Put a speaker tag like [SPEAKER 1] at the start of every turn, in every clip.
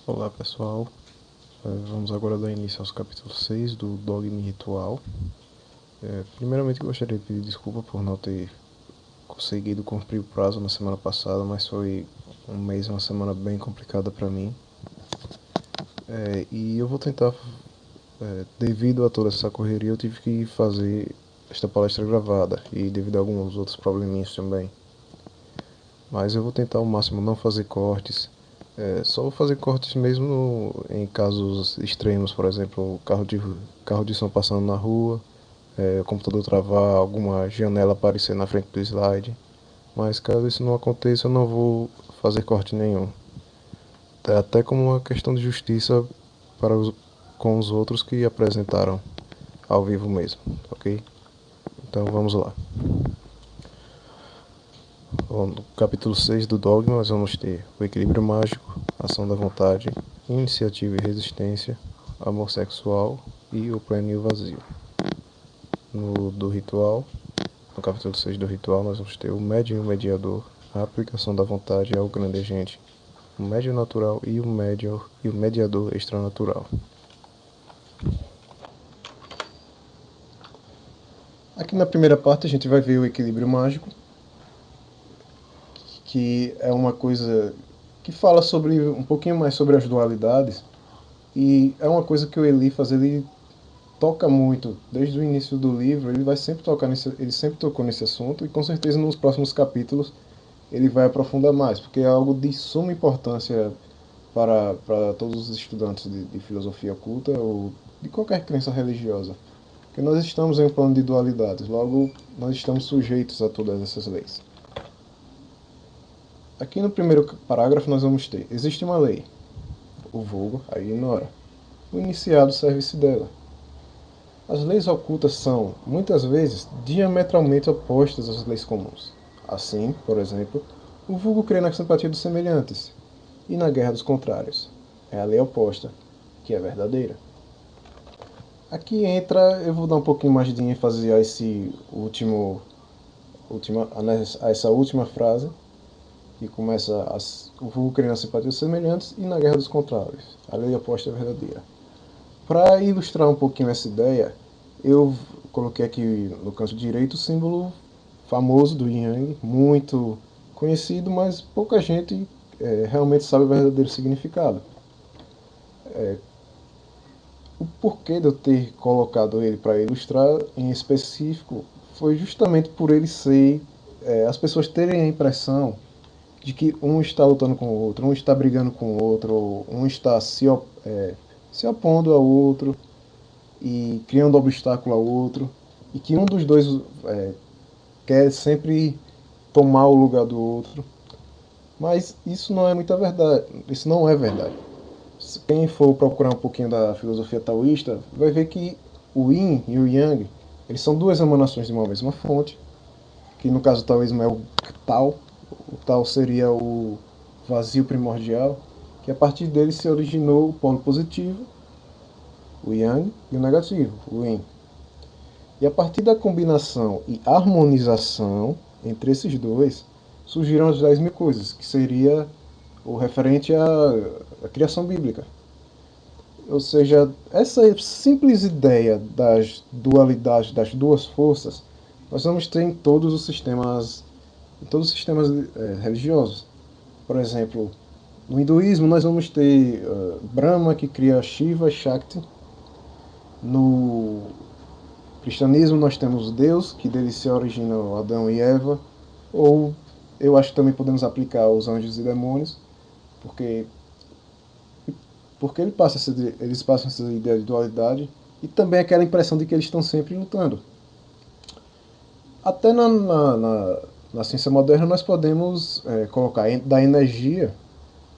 [SPEAKER 1] Olá pessoal, vamos agora dar início aos capítulos 6 do Dogma e Ritual. Primeiramente gostaria de pedir desculpa por não ter conseguido cumprir o prazo na semana passada, mas foi um mês, uma semana bem complicada para mim. E eu vou tentar, devido a toda essa correria, eu tive que fazer esta palestra gravada e devido a alguns outros probleminhas também. Mas eu vou tentar ao máximo não fazer cortes. Só vou fazer cortes mesmo em casos extremos, por exemplo, carro de som passando na rua, o computador travar, alguma janela aparecer na frente do slide. Mas caso isso não aconteça, eu não vou fazer corte nenhum. Até como uma questão de justiça para com os outros que apresentaram ao vivo mesmo, ok? Então vamos lá. Bom, no capítulo 6 do Dogma, nós vamos ter o equilíbrio mágico, ação da vontade, iniciativa e resistência, amor sexual e o pleno e o vazio. Do ritual, no capítulo 6 do ritual, nós vamos ter o médium e o mediador, a aplicação da vontade ao grande agente, o médium natural e o mediador extranatural. Aqui na primeira parte a gente vai ver o equilíbrio mágico, que é uma coisa que fala sobre um pouquinho mais sobre as dualidades, e é uma coisa que o Eliphas ele toca muito desde o início do livro. Ele vai sempre tocar ele sempre tocou nesse assunto, e com certeza nos próximos capítulos ele vai aprofundar mais, porque é algo de suma importância para todos os estudantes de filosofia oculta ou de qualquer crença religiosa, porque nós estamos em um plano de dualidades, logo nós estamos sujeitos a todas essas leis. Aqui no primeiro parágrafo nós vamos ter: existe uma lei, o vulgo a ignora, o iniciado serve-se dela. As leis ocultas são, muitas vezes, diametralmente opostas às leis comuns. Assim, por exemplo, o vulgo crê na simpatia dos semelhantes e na guerra dos contrários. É a lei oposta, que é verdadeira. Aqui entra, eu vou dar um pouquinho mais de ênfase a essa última frase, que começa o vulgo crê na simpatia dos semelhantes e na guerra dos contrários. A lei oposta é verdadeira. Para ilustrar um pouquinho essa ideia, eu coloquei aqui no canto direito o símbolo famoso do Yang, muito conhecido, mas pouca gente realmente sabe o verdadeiro significado. O porquê de eu ter colocado ele para ilustrar em específico foi justamente por ele ser, as pessoas terem a impressão de que um está lutando com o outro, um está brigando com o outro, um está se opondo ao outro e criando obstáculo ao outro, e que um dos dois quer sempre tomar o lugar do outro. Mas isso não é muita verdade. Isso não é verdade. Quem for procurar um pouquinho da filosofia taoísta vai ver que o Yin e o Yang eles são duas emanações de uma mesma fonte, que no caso do taoísmo é o Tao. O Tao seria o vazio primordial, que a partir dele se originou o polo positivo, o Yang, e o negativo, o Yin. E a partir da combinação e harmonização entre esses dois, surgiram as 10 mil coisas, que seria o referente à criação bíblica. Ou seja, essa simples ideia das dualidades, das duas forças, nós vamos ter em todos os sistemas religiosos. Por exemplo, no hinduísmo nós vamos ter Brahma, que cria Shiva e Shakti. No cristianismo nós temos Deus, que dele se originam Adão e Eva, ou eu acho que também podemos aplicar os anjos e demônios, porque eles passam essa ideia de dualidade e também aquela impressão de que eles estão sempre lutando. Até na ciência moderna nós podemos colocar da energia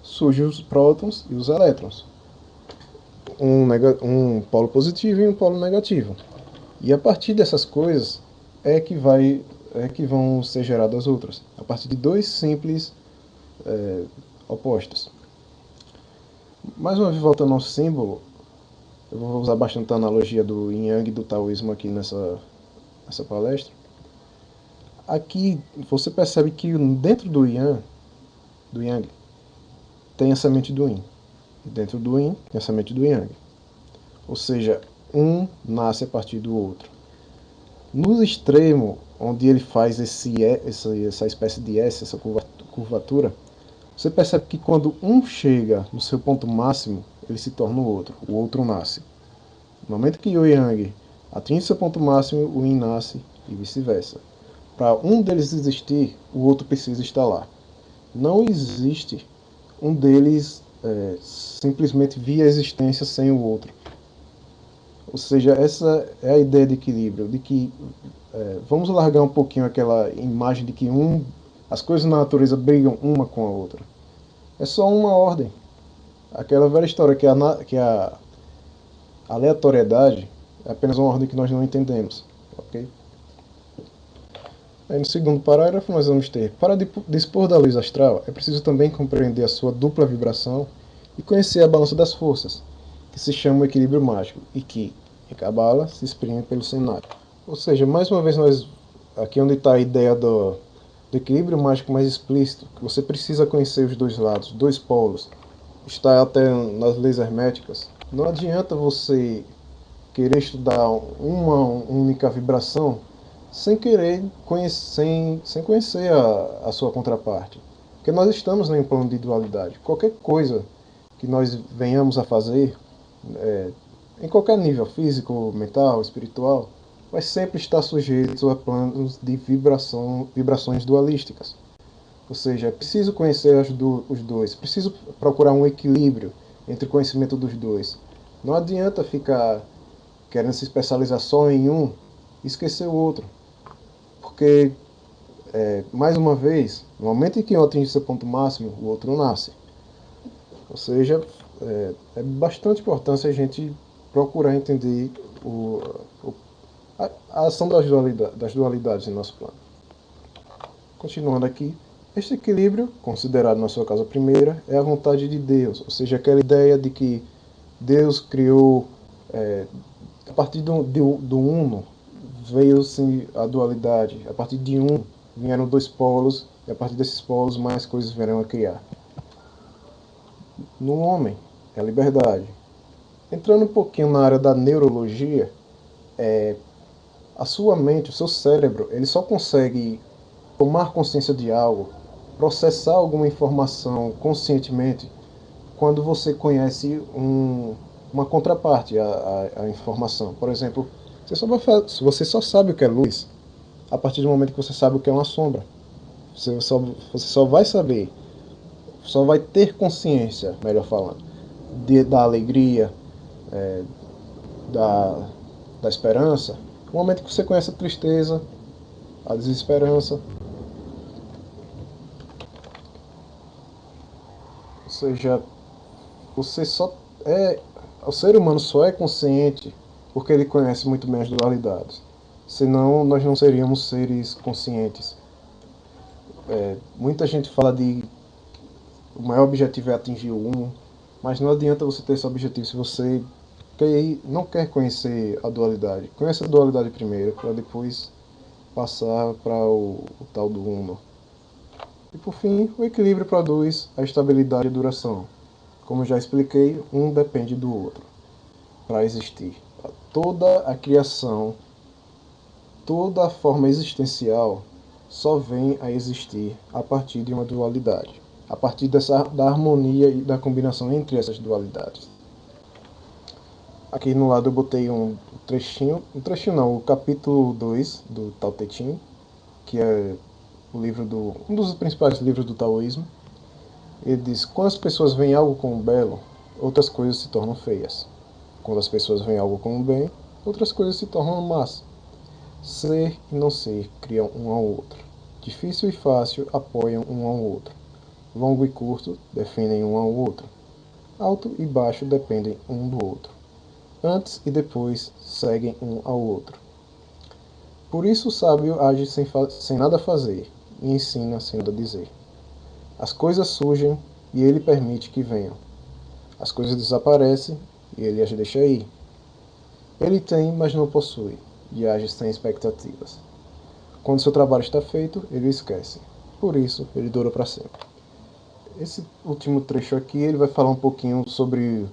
[SPEAKER 1] surgem os prótons e os elétrons, um polo positivo e um polo negativo. E a partir dessas coisas é que vão ser geradas as outras, a partir de dois simples opostos. Mais uma vez, voltando ao símbolo, eu vou usar bastante a analogia do Yin Yang e do Taoísmo aqui nessa palestra. Aqui você percebe que dentro do Yang tem a semente do Yin. E dentro do yin tem a semente do yang. Ou seja, um nasce a partir do outro. No extremo, onde ele faz essa espécie de S, essa curvatura, você percebe que quando um chega no seu ponto máximo, ele se torna o outro nasce. No momento que o Yang atinge seu ponto máximo, o Yin nasce e vice-versa. Para um deles existir, o outro precisa estar lá. Não existe um deles simplesmente via existência sem o outro. Ou seja, essa é a ideia de equilíbrio, de que vamos largar um pouquinho aquela imagem de que as coisas na natureza brigam uma com a outra. É só uma ordem. Aquela velha história que a aleatoriedade é apenas uma ordem que nós não entendemos. Ok? Aí no segundo parágrafo nós vamos ter: para dispor da luz astral, é preciso também compreender a sua dupla vibração e conhecer a balança das forças, que se chama o equilíbrio mágico, e que, em Cabala, se exprime pelo cenário. Ou seja, mais uma vez, aqui onde está a ideia do equilíbrio mágico mais explícito, que você precisa conhecer os dois lados, dois polos, está até nas leis herméticas. Não adianta você querer estudar uma única vibração sem querer sem conhecer a sua contraparte. Porque nós estamos em um plano de dualidade. Qualquer coisa que nós venhamos a fazer, em qualquer nível, físico, mental, espiritual, vai sempre estar sujeito a planos de vibrações dualísticas. Ou seja, é preciso conhecer os dois, preciso procurar um equilíbrio entre o conhecimento dos dois. Não adianta ficar querendo se especializar só em um e esquecer o outro. Porque, mais uma vez, no momento em que um atinge seu ponto máximo, o outro nasce. Ou seja, é bastante importante a gente procurar entender a ação das dualidades em nosso plano. Continuando aqui, este equilíbrio, considerado na sua causa primeira, é a vontade de Deus, ou seja, aquela ideia de que Deus criou, a partir do uno, veio-se a dualidade, a partir de um vieram dois polos, e a partir desses polos mais coisas virão a criar. No homem, é a liberdade. Entrando um pouquinho na área da neurologia, a sua mente, o seu cérebro, ele só consegue tomar consciência de algo, processar alguma informação conscientemente, quando você conhece uma contraparte à informação. Por exemplo, você só sabe o que é luz a partir do momento que você sabe o que é uma sombra. Você só vai saber, só vai ter consciência, melhor falando, da alegria, da esperança, no momento que você conhece a tristeza, a desesperança. Ou seja, o ser humano só é consciente porque ele conhece muito bem as dualidades. Senão nós não seríamos seres conscientes. Muita gente fala de o maior objetivo é atingir o um, mas não adianta você ter esse objetivo se você não quer conhecer a dualidade. Conheça a dualidade primeiro, para depois passar para o tal do uno. E por fim, o equilíbrio produz a estabilidade e a duração. Como já expliquei, um depende do outro para existir. Toda a criação, toda a forma existencial só vem a existir a partir de uma dualidade, a partir da harmonia e da combinação entre essas dualidades. Aqui no lado eu botei um trechinho não, o capítulo 2 do Tao Te Ching, que é um dos principais livros do taoísmo. Ele diz: quando as pessoas veem algo como belo, outras coisas se tornam feias. Quando as pessoas veem algo como bem, outras coisas se tornam más. Ser e não ser criam um ao outro. Difícil e fácil apoiam um ao outro. Longo e curto defendem um ao outro. Alto e baixo dependem um do outro. Antes e depois seguem um ao outro. Por isso o sábio age sem nada fazer e ensina sem nada dizer. As coisas surgem e ele permite que venham. As coisas desaparecem e ele as deixa ir. Ele tem, mas não possui, e age sem expectativas. Quando seu trabalho está feito, ele o esquece. Por isso, ele dura para sempre. Esse último trecho aqui, ele vai falar um pouquinho sobre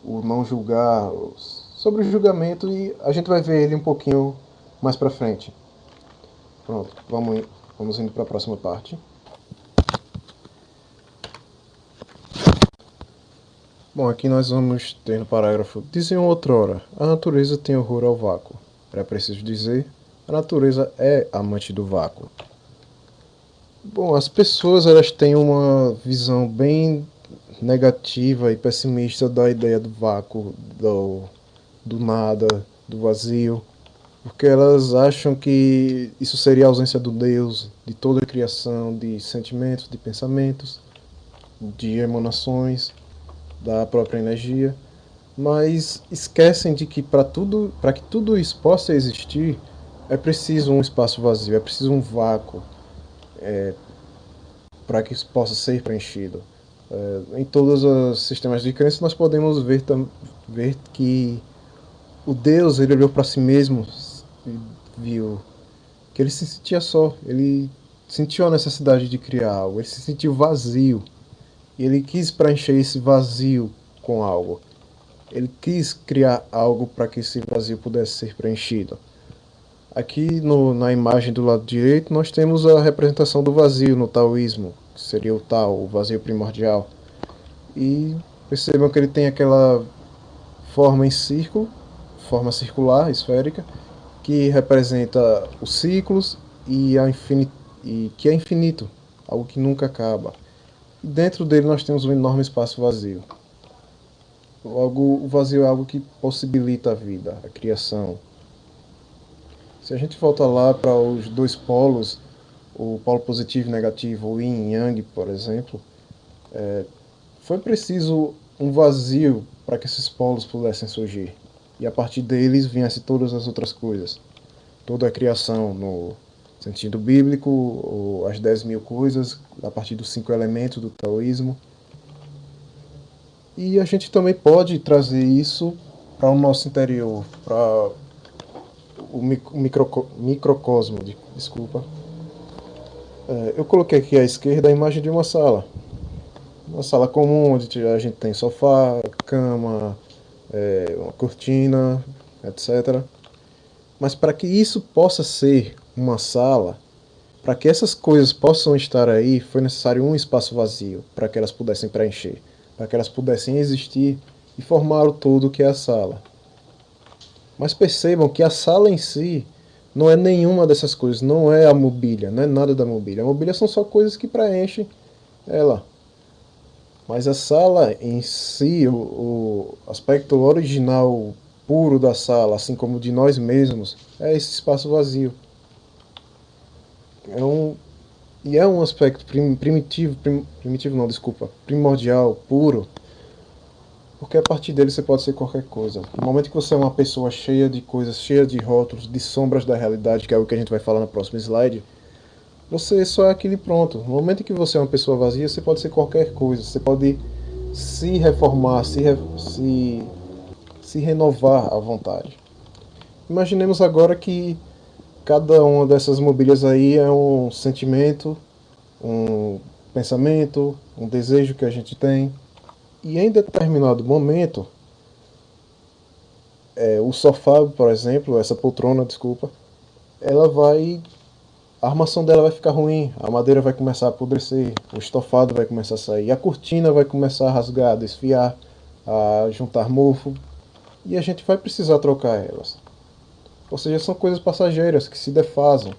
[SPEAKER 1] o não julgar, sobre o julgamento, e a gente vai ver ele um pouquinho mais pra frente. Pronto, vamos indo para a próxima parte. Bom, aqui nós vamos ter no parágrafo: diziam outrora, a natureza tem horror ao vácuo. Era preciso dizer, a natureza é amante do vácuo. Bom, as pessoas elas têm uma visão bem negativa e pessimista da ideia do vácuo, do nada, do vazio, porque elas acham que isso seria a ausência do Deus, de toda a criação, de sentimentos, de pensamentos, de emanações, da própria energia, mas esquecem de que para que tudo isso possa existir, é preciso um espaço vazio, é preciso um vácuo para que isso possa ser preenchido. Em todos os sistemas de crença nós podemos ver que o Deus ele olhou para si mesmo e viu que ele se sentia só, ele sentiu a necessidade de criar algo, ele se sentiu vazio e ele quis preencher esse vazio com algo. Ele quis criar algo para que esse vazio pudesse ser preenchido. Aqui na imagem do lado direito nós temos a representação do vazio no taoísmo, que seria o Tao, o vazio primordial. E percebam que ele tem aquela forma em círculo, forma circular, esférica, que representa os ciclos e que é infinito, algo que nunca acaba. E dentro dele nós temos um enorme espaço vazio. O vazio é algo que possibilita a vida, a criação. Se a gente volta lá para os dois polos, o polo positivo e negativo, o yin e yang, por exemplo, foi preciso um vazio para que esses polos pudessem surgir. E a partir deles viessem todas as outras coisas. Toda a criação no sentido bíblico, ou as 10.000 coisas, a partir dos 5 elementos do taoísmo. E a gente também pode trazer isso para o nosso interior, para o microcosmo, desculpa. Eu coloquei aqui à esquerda a imagem de uma sala. Uma sala comum, onde a gente tem sofá, cama, uma cortina, etc. Mas para que isso possa ser uma sala, para que essas coisas possam estar aí, foi necessário um espaço vazio para que elas pudessem preencher, para que elas pudessem existir e formar o todo que é a sala. Mas percebam que a sala em si não é nenhuma dessas coisas, não é a mobília, não é nada da mobília. A mobília são só coisas que preenchem ela. Mas a sala em si, o aspecto original puro da sala, assim como de nós mesmos, é esse espaço vazio. É um aspecto primitivo não, desculpa, primordial, puro, porque a partir dele você pode ser qualquer coisa. No momento que você é uma pessoa cheia de coisas, cheia de rótulos, de sombras da realidade, que é o que a gente vai falar no próximo slide, você só é aquele pronto. No momento em que você é uma pessoa vazia, você pode ser qualquer coisa. Você pode se reformar, se renovar à vontade. Imaginemos agora que cada uma dessas mobílias aí é um sentimento, um pensamento, um desejo que a gente tem. E em determinado momento, o sofá, por exemplo, essa poltrona, desculpa, ela vai a armação dela vai ficar ruim, a madeira vai começar a apodrecer, o estofado vai começar a sair, a cortina vai começar a rasgar, a desfiar, a juntar mofo, e a gente vai precisar trocar elas. Ou seja, são coisas passageiras que se defasam.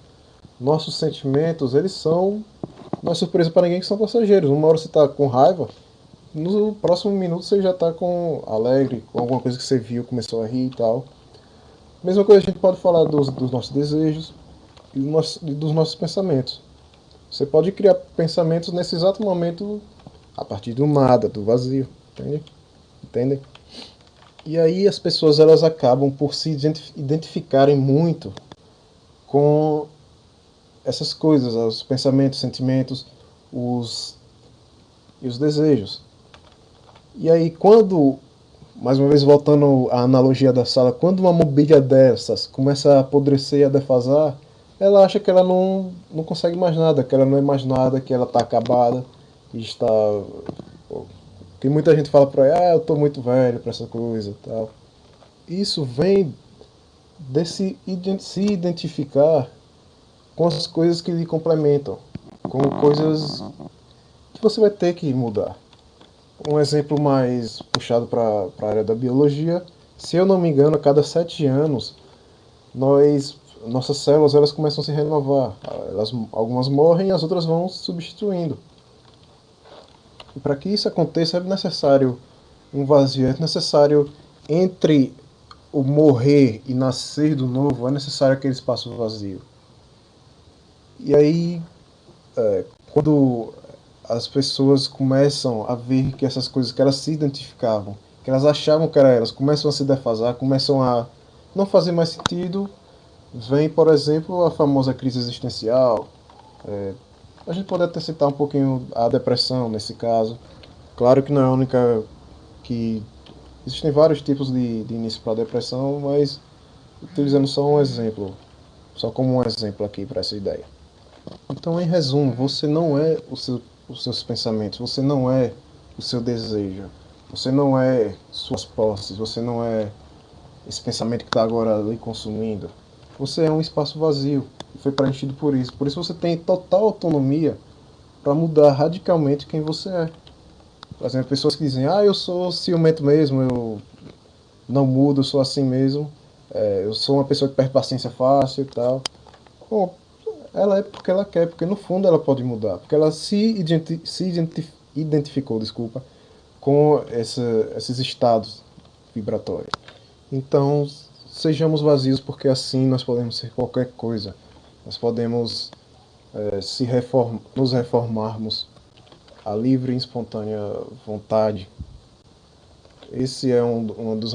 [SPEAKER 1] Nossos sentimentos, eles são, não é surpresa para ninguém que são passageiros. Uma hora você está com raiva, no próximo minuto você já está alegre, com alguma coisa que você viu, começou a rir e tal. Mesma coisa a gente pode falar dos nossos desejos, e dos nossos pensamentos. Você pode criar pensamentos nesse exato momento a partir do nada, do vazio, entendem? E aí as pessoas elas acabam por se identificarem muito com essas coisas, os pensamentos, sentimentos, e os desejos. E aí quando, mais uma vez voltando à analogia da sala, quando uma mobília dessas começa a apodrecer e a defasar, ela acha que ela não consegue mais nada, que ela não é mais nada, que ela está acabada. está... Tem muita gente que fala por aí, eu tô muito velho para essa coisa e tal. Isso vem desse se identificar com as coisas que lhe complementam, com coisas que você vai ter que mudar. Um exemplo mais puxado para a área da biologia, se eu não me engano, a cada 7 anos, nossas células elas começam a se renovar. Algumas morrem e as outras vão se substituindo. E para que isso aconteça é necessário um vazio, é necessário entre o morrer e nascer do novo, é necessário aquele espaço vazio. E aí, quando as pessoas começam a ver que essas coisas que elas se identificavam, que elas achavam que eram elas, começam a se defasar, começam a não fazer mais sentido, vem, por exemplo, a famosa crise existencial. A gente pode até citar um pouquinho a depressão nesse caso. Claro que não é a única que... Existem vários tipos de início para a depressão, mas utilizando só um exemplo, só como um exemplo aqui para essa ideia. Então, em resumo, você não é os seus pensamentos, você não é o seu desejo, você não é suas posses, você não é esse pensamento que está agora lhe consumindo. Você é um espaço vazio e foi preenchido por isso. Por isso você tem total autonomia para mudar radicalmente quem você é. Por exemplo, pessoas que dizem, eu sou ciumento mesmo, eu não mudo, eu sou assim mesmo, eu sou uma pessoa que perde paciência fácil e tal. Bom, ela é porque ela quer, porque no fundo ela pode mudar, porque ela identificou, desculpa, com esses estados vibratórios. Então, sejamos vazios, porque assim nós podemos ser qualquer coisa. Nós podemos nos reformarmos à livre e espontânea vontade. Esse é uma das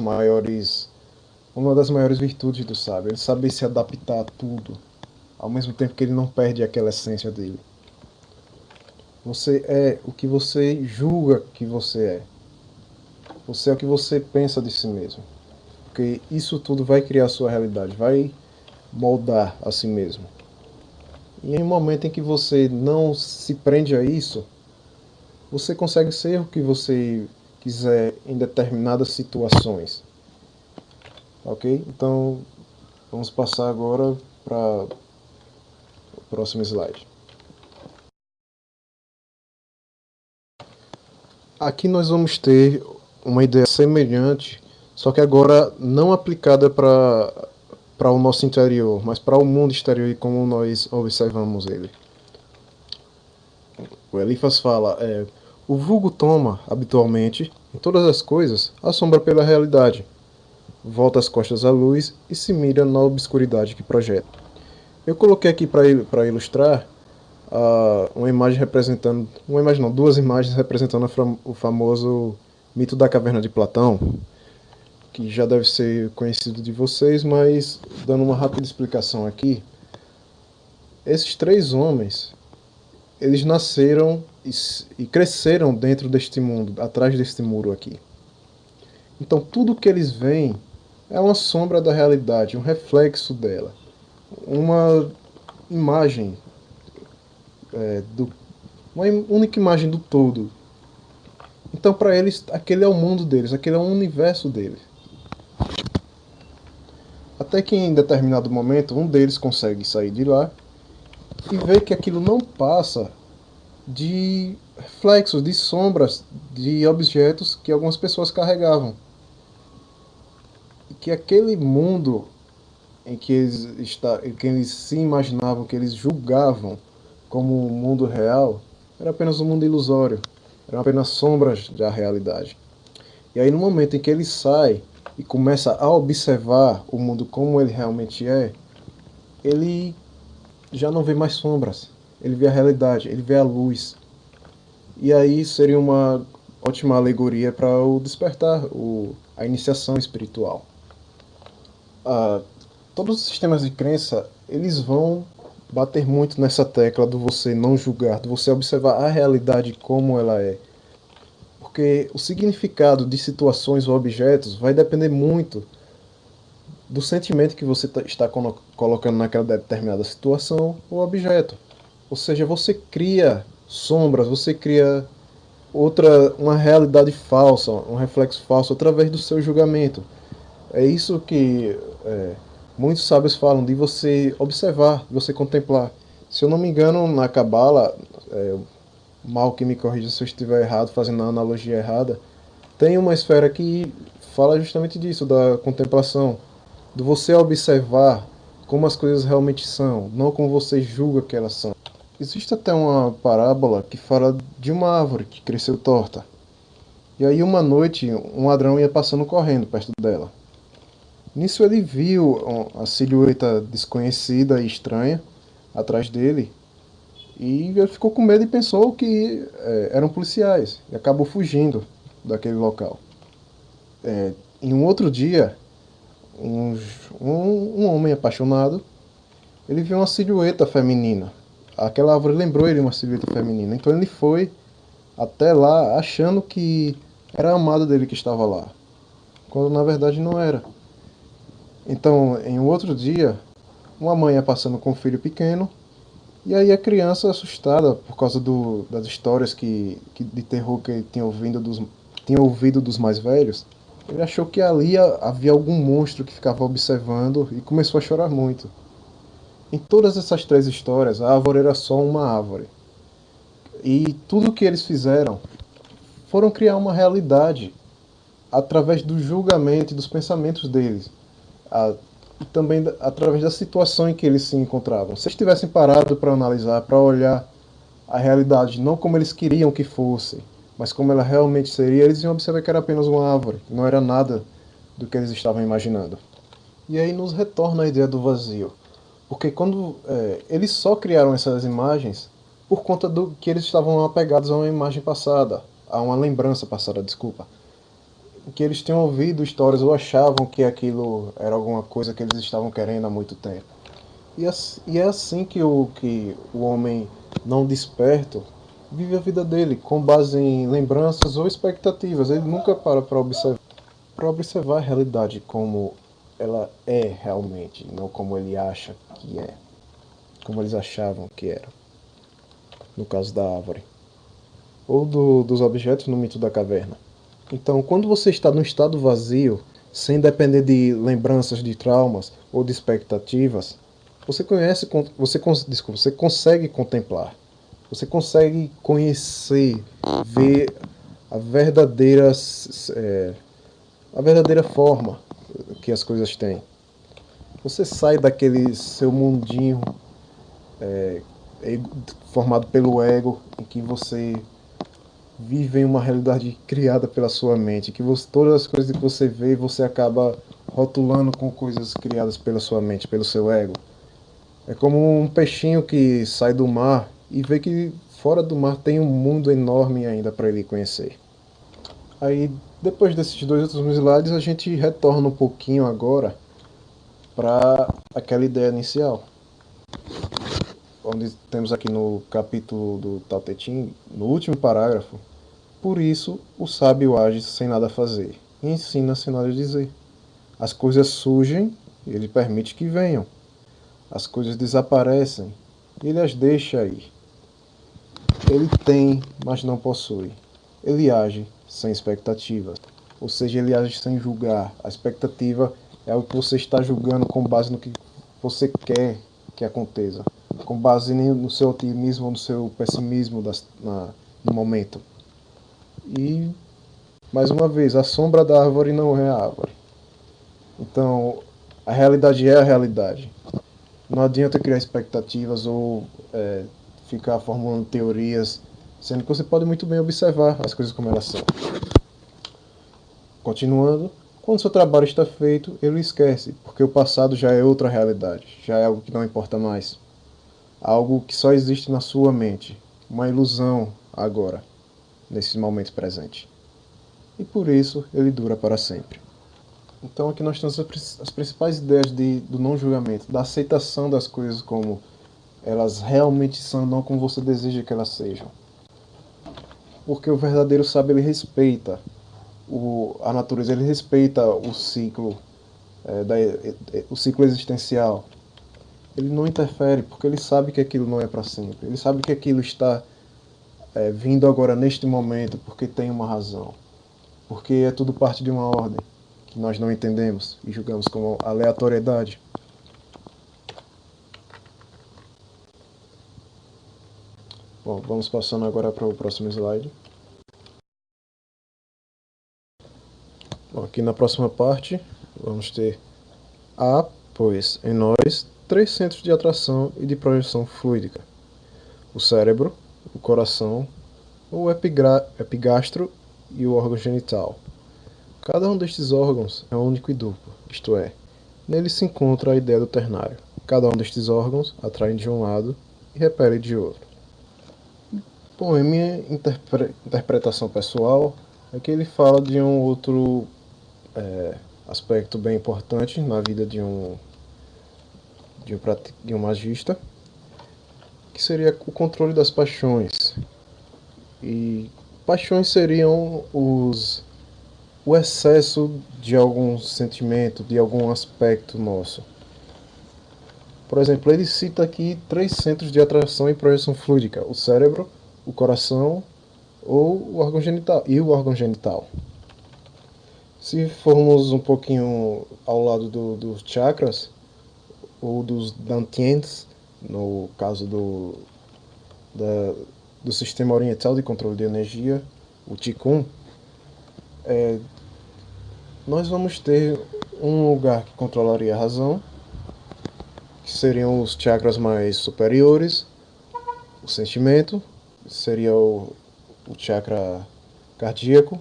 [SPEAKER 1] maiores virtudes do sábio, ele saber se adaptar a tudo, ao mesmo tempo que ele não perde aquela essência dele. Você é o que você julga que você é. Você é o que você pensa de si mesmo. Porque isso tudo vai criar a sua realidade, vai moldar a si mesmo. E em um momento em que você não se prende a isso, você consegue ser o que você quiser em determinadas situações. Ok? Então, vamos passar agora para o próximo slide. Aqui nós vamos ter uma ideia semelhante, só que agora não aplicada para o nosso interior, mas para o mundo exterior e como nós observamos ele. O Eliphas fala, o vulgo toma, habitualmente, em todas as coisas, a sombra pela realidade, volta as costas à luz e se mira na obscuridade que projeta. Eu coloquei aqui para ilustrar uma imagem representando, duas imagens representando o famoso mito da caverna de Platão, que já deve ser conhecido de vocês, mas dando uma rápida explicação aqui, esses três homens, eles nasceram e cresceram dentro deste mundo, atrás deste muro aqui. Então tudo que eles veem é uma sombra da realidade, um reflexo dela, uma imagem, uma única imagem do todo. Então para eles aquele é o mundo deles, aquele é o universo deles. Até que em determinado momento um deles consegue sair de lá e vê que aquilo não passa de reflexos, de sombras, de objetos que algumas pessoas carregavam. E que aquele mundo em que eles se imaginavam, que eles julgavam como um mundo real, era apenas um mundo ilusório, eram apenas sombras da realidade. E aí no momento em que ele sai e começa a observar o mundo como ele realmente é, ele já não vê mais sombras, ele vê a realidade, ele vê a luz. E aí seria uma ótima alegoria para o despertar, a iniciação espiritual. Todos os sistemas de crença, eles vão bater muito nessa tecla do você não julgar, do você observar a realidade como ela é. Porque o significado de situações ou objetos vai depender muito do sentimento que você está colocando naquela determinada situação ou objeto. Ou seja, você cria sombras, você cria uma realidade falsa, um reflexo falso através do seu julgamento. É isso que muitos sábios falam, de você observar, de você contemplar. Se eu não me engano, na Cabala, mal que me corrija se eu estiver errado, fazendo a analogia errada, tem uma esfera que fala justamente disso, da contemplação, de você observar como as coisas realmente são, não como você julga que elas são. Existe até uma parábola que fala de uma árvore que cresceu torta. E aí uma noite um ladrão ia passando correndo perto dela. Nisso ele viu a silhueta desconhecida e estranha atrás dele e ele ficou com medo e pensou que eram policiais e acabou fugindo daquele local. Em um outro dia, um homem apaixonado, ele viu uma silhueta feminina. Aquela árvore lembrou ele uma silhueta feminina. Então ele foi até lá achando que era a amada dele que estava lá, quando na verdade não era. Então, em um outro dia, uma mãe ia passando com um filho pequeno, e aí a criança, assustada por causa das histórias de terror que ele tinha ouvido dos mais velhos, ele achou que ali havia algum monstro que ficava observando e começou a chorar muito. Em todas essas três histórias, a árvore era só uma árvore. E tudo o que eles fizeram foram criar uma realidade através do julgamento e dos pensamentos deles. E também através da situação em que eles se encontravam. Se eles tivessem parado para analisar, para olhar a realidade, não como eles queriam que fosse, mas como ela realmente seria, eles iam observar que era apenas uma árvore, não era nada do que eles estavam imaginando. E aí nos retorna a ideia do vazio. Porque quando eles só criaram essas imagens por conta do que eles estavam apegados a uma imagem passada, a uma lembrança passada, desculpa. Que eles tinham ouvido histórias ou achavam que aquilo era alguma coisa que eles estavam querendo há muito tempo. E é assim que o homem não desperto vive a vida dele, com base em lembranças ou expectativas. Ele nunca para observar a realidade como ela é realmente, não como ele acha que é, como eles achavam que era. No caso da árvore. Ou dos objetos no mito da caverna. Então, quando você está num estado vazio, sem depender de lembranças de traumas ou de expectativas, você consegue contemplar. Você consegue conhecer, ver a verdadeira, a verdadeira forma que as coisas têm. Você sai daquele seu mundinho formado pelo ego, em que você vive em uma realidade criada pela sua mente, que todas as coisas que você vê, você acaba rotulando com coisas criadas pela sua mente, pelo seu ego. É como um peixinho que sai do mar e vê que fora do mar tem um mundo enorme ainda para ele conhecer. Aí, depois desses dois outros slides, a gente retorna um pouquinho agora para aquela ideia inicial, onde temos aqui no capítulo do Tao Te Ching, no último parágrafo: por isso o sábio age sem nada fazer, e ensina sem nada dizer. As coisas surgem, e ele permite que venham. As coisas desaparecem, e ele as deixa ir. Ele tem, mas não possui. Ele age sem expectativas. Ou seja, ele age sem julgar. A expectativa é algo que você está julgando com base no que você quer que aconteça, com base no seu otimismo ou no seu pessimismo no momento. E, mais uma vez, a sombra da árvore não é a árvore. Então, a realidade é a realidade. Não adianta criar expectativas ou ficar formulando teorias, sendo que você pode muito bem observar as coisas como elas são. Continuando, quando seu trabalho está feito, ele esquece, porque o passado já é outra realidade, já é algo que não importa mais. Algo que só existe na sua mente, uma ilusão agora, nesse momento presente. E por isso ele dura para sempre. Então aqui nós temos as principais ideias do não julgamento, da aceitação das coisas como elas realmente são, não como você deseja que elas sejam. Porque o verdadeiro sábio, ele respeita a natureza, ele respeita o ciclo, o ciclo existencial. Ele não interfere, porque ele sabe que aquilo não é para sempre. Ele sabe que aquilo está vindo agora neste momento porque tem uma razão, porque é tudo parte de uma ordem que nós não entendemos e julgamos como aleatoriedade. Bom, vamos passando agora para o próximo slide. Bom, aqui na próxima parte vamos ter há, pois, em nós, três centros de atração e de projeção fluídica: o cérebro, o coração, o epigastro e o órgão genital. Cada um destes órgãos é único e duplo, isto é, nele se encontra a ideia do ternário. Cada um destes órgãos atrai de um lado e repele de outro. Bom, em minha interpretação pessoal, é que ele fala de um outro aspecto bem importante na vida de um magista, que seria o controle das paixões. E paixões seriam o excesso de algum sentimento, de algum aspecto nosso. Por exemplo, ele cita aqui três centros de atração e projeção fluídica: o cérebro, o coração ou o órgão genital, e o órgão genital. Se formos um pouquinho ao lado dos chakras, ou dos dantians, no caso do Sistema Oriental de Controle de Energia, o Qigong, nós vamos ter um lugar que controlaria a razão, que seriam os chakras mais superiores, o sentimento, seria o chakra cardíaco,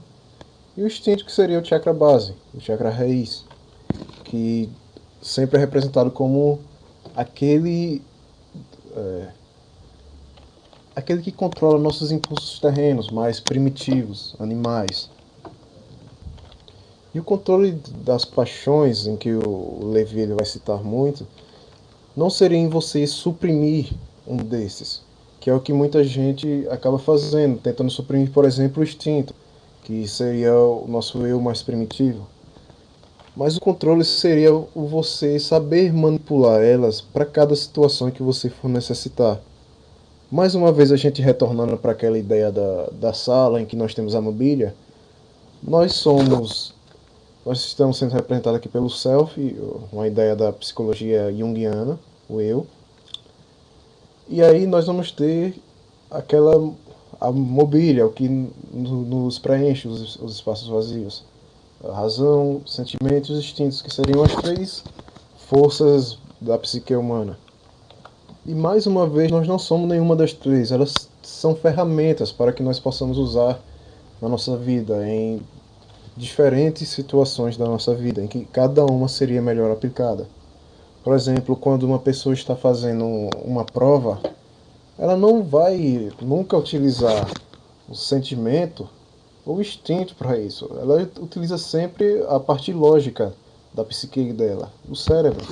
[SPEAKER 1] e o instinto, que seria o chakra base, o chakra raiz, que sempre é representado como aquele que controla nossos impulsos terrenos mais primitivos, animais. E o controle das paixões, em que o Levi ele vai citar muito, não seria em você suprimir um desses, que é o que muita gente acaba fazendo, tentando suprimir, por exemplo, o instinto, que seria o nosso eu mais primitivo. Mas o controle seria o você saber manipular elas para cada situação que você for necessitar. Mais uma vez, a gente retornando para aquela ideia da sala em que nós temos a mobília, nós estamos sendo representados aqui pelo self, uma ideia da psicologia junguiana, o eu. E aí nós vamos ter a mobília, o que nos preenche os espaços vazios. A razão, sentimentos e instintos, que seriam as três forças da psique humana. E mais uma vez, nós não somos nenhuma das três, elas são ferramentas para que nós possamos usar na nossa vida, em diferentes situações da nossa vida, em que cada uma seria melhor aplicada. Por exemplo, quando uma pessoa está fazendo uma prova, ela não vai nunca utilizar o sentimento ou o instinto para isso. Ela utiliza sempre a parte lógica da psique dela, o cérebro.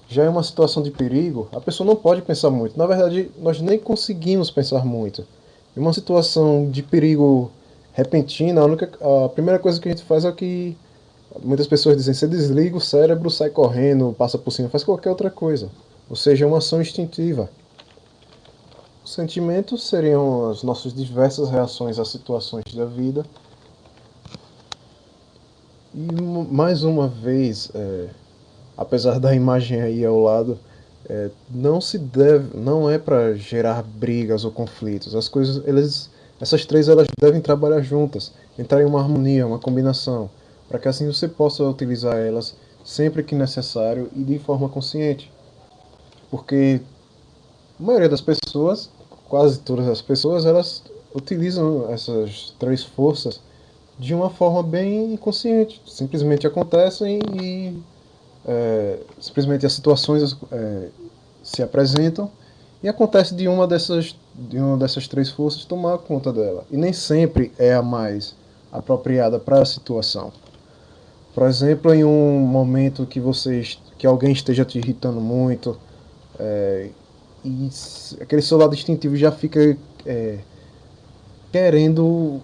[SPEAKER 1] Já é uma situação de perigo, a pessoa não pode pensar muito. Na verdade, nós nem conseguimos pensar muito. Em uma situação de perigo repentina, a primeira coisa que a gente faz é o que muitas pessoas dizem: você desliga o cérebro, sai correndo, passa por cima, faz qualquer outra coisa. Ou seja, é uma ação instintiva. Os sentimentos seriam as nossas diversas reações às situações da vida. E mais uma vez, apesar da imagem aí ao lado, não é para gerar brigas ou conflitos. As coisas, essas três elas devem trabalhar juntas, entrar em uma harmonia, uma combinação, para que assim você possa utilizar elas sempre que necessário e de forma consciente. Porque a maioria das pessoas, quase todas as pessoas, elas utilizam essas três forças de uma forma bem inconsciente. Simplesmente acontecem e simplesmente as situações se apresentam e acontece de uma dessas três forças tomar conta dela. E nem sempre é a mais apropriada para a situação. Por exemplo, em um momento que alguém esteja te irritando muito, e aquele seu lado instintivo já fica querendo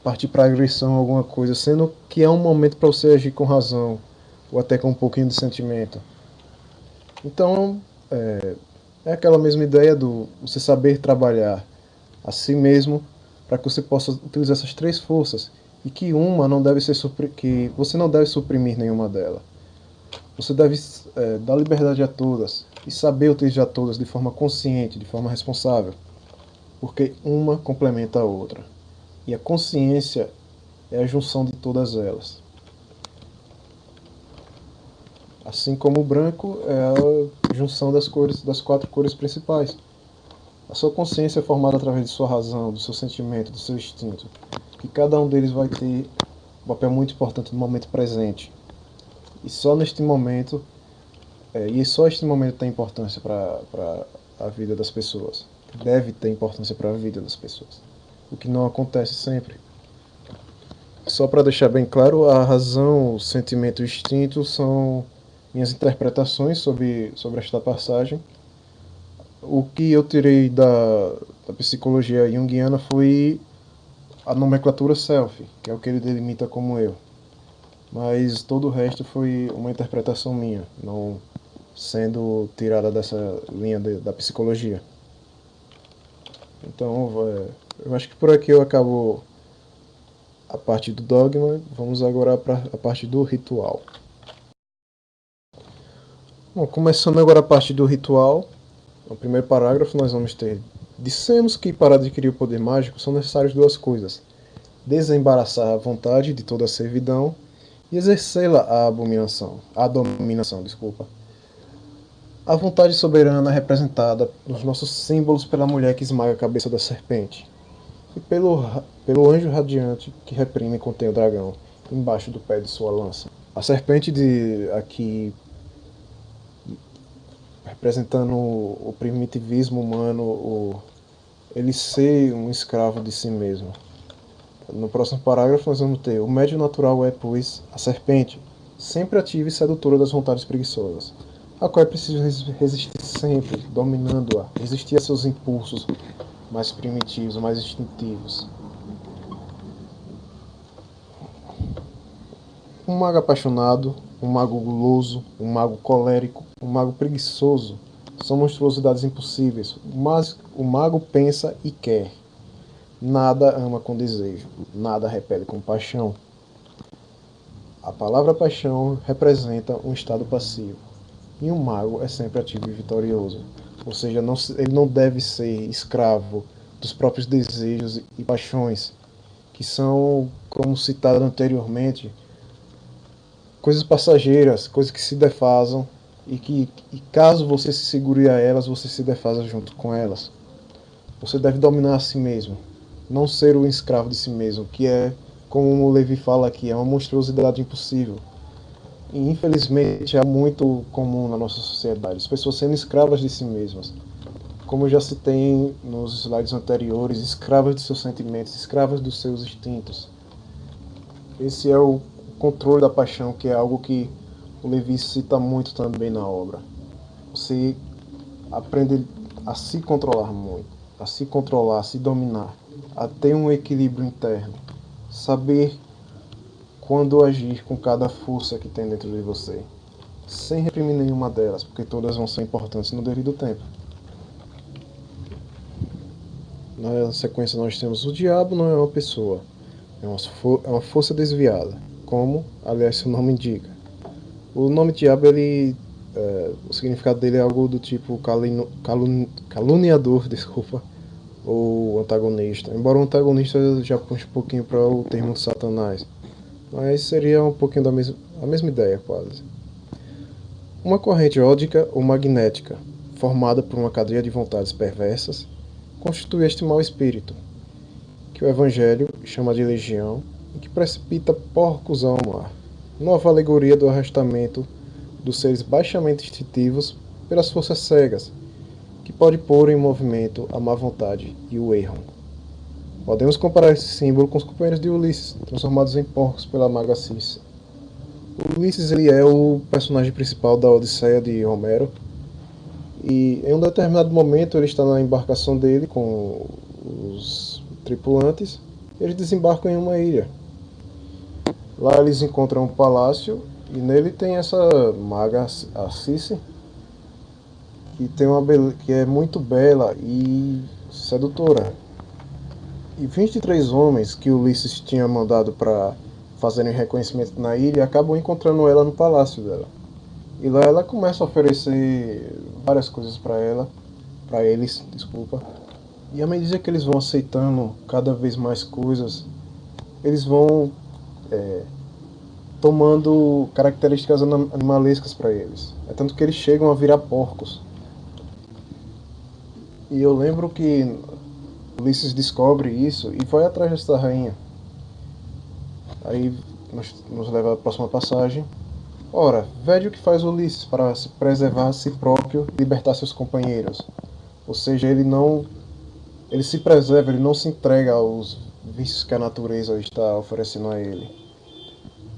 [SPEAKER 1] partir para agressão, alguma coisa, sendo que é um momento para você agir com razão, ou até com um pouquinho de sentimento. Então, é aquela mesma ideia do você saber trabalhar a si mesmo, para que você possa utilizar essas três forças, e que uma não deve ser que você não deve suprimir nenhuma delas. Você deve dar liberdade a todas e saber utilizar todas de forma consciente, de forma responsável, porque uma complementa a outra. E a consciência é a junção de todas elas. Assim como o branco é a junção das cores, das quatro cores principais. A sua consciência é formada através de sua razão, do seu sentimento, do seu instinto, que cada um deles vai ter um papel muito importante no momento presente. E só neste momento, e só este momento tem importância para a vida das pessoas. Deve ter importância para a vida das pessoas. O que não acontece sempre. Só para deixar bem claro, a razão, o sentimento e o instinto são minhas interpretações sobre esta passagem. O que eu tirei da psicologia junguiana foi a nomenclatura self, que é o que ele delimita como eu. Mas todo o resto foi uma interpretação minha, não sendo tirada dessa linha da psicologia. Então, eu acho que por aqui eu acabo a parte do dogma. Vamos agora para a parte do ritual. Bom, começando agora a parte do ritual, no primeiro parágrafo nós vamos ter: dissemos que para adquirir o poder mágico são necessárias duas coisas: desembaraçar a vontade de toda a servidão e exercê-la a dominação, desculpa. A vontade soberana é representada nos nossos símbolos pela mulher que esmaga a cabeça da serpente e pelo anjo radiante que reprime e contém o dragão embaixo do pé de sua lança. A serpente aqui representando o primitivismo humano, ele ser um escravo de si mesmo. No próximo parágrafo nós vamos ter: o médio natural é, pois, a serpente, sempre ativa e sedutora das vontades preguiçosas, a qual é preciso resistir sempre, dominando-a, resistir a seus impulsos mais primitivos, mais instintivos. Um mago apaixonado, um mago guloso, um mago colérico, um mago preguiçoso são monstruosidades impossíveis, mas o mago pensa e quer. Nada ama com desejo, nada repele com paixão. A palavra paixão representa um estado passivo, e um mago é sempre ativo e vitorioso. Ou seja, ele não deve ser escravo dos próprios desejos e paixões, que são, como citado anteriormente, coisas passageiras, coisas que se defasam, e caso você se segure a elas, você se defasa junto com elas. Você deve dominar a si mesmo, não ser o escravo de si mesmo, que é, como o Levi fala aqui, é uma monstruosidade impossível. E infelizmente é muito comum na nossa sociedade, as pessoas sendo escravas de si mesmas. Como eu já citei nos slides anteriores, escravas de seus sentimentos, escravas dos seus instintos. Esse é o controle da paixão, que é algo que o Levi cita muito também na obra. Você aprende a se controlar muito, a se controlar, a se dominar, a ter um equilíbrio interno, saber quando agir com cada força que tem dentro de você, sem reprimir nenhuma delas, porque todas vão ser importantes no devido tempo. Na sequência nós temos: o diabo não é uma pessoa, é uma força desviada, como, aliás, seu nome indica. O nome diabo, o significado dele é algo do tipo caluniador, desculpa, ou antagonista. Embora o antagonista já puxe um pouquinho para o termo Satanás, mas seria um pouquinho a mesma ideia, quase. Uma corrente ódica ou magnética, formada por uma cadeia de vontades perversas, constitui este mau espírito, que o Evangelho chama de legião, e que precipita porcos ao mar. Nova alegoria do arrastamento dos seres baixamente instintivos pelas forças cegas, que pode pôr em movimento a má vontade e o erro. Podemos comparar esse símbolo com os companheiros de Ulisses, transformados em porcos pela maga Circe. Ulisses, ele é o personagem principal da Odisseia de Homero, e em um determinado momento ele está na embarcação dele com os tripulantes, e eles desembarcam em uma ilha. Lá eles encontram um palácio, e nele tem essa maga, a Circe, que é muito bela e sedutora. E 23 homens que Ulisses tinha mandado para fazerem reconhecimento na ilha acabam encontrando ela no palácio dela. E lá ela começa a oferecer várias coisas para eles, desculpa. E à medida que eles vão aceitando cada vez mais coisas, eles vão tomando características animalescas para eles. É tanto que eles chegam a virar porcos. E eu lembro que Ulisses descobre isso e vai atrás dessa rainha. Aí nos leva à próxima passagem. Ora, veja o que faz Ulisses para se preservar a si próprio e libertar seus companheiros. Ou seja, ele se preserva, ele não se entrega aos vícios que a natureza está oferecendo a ele.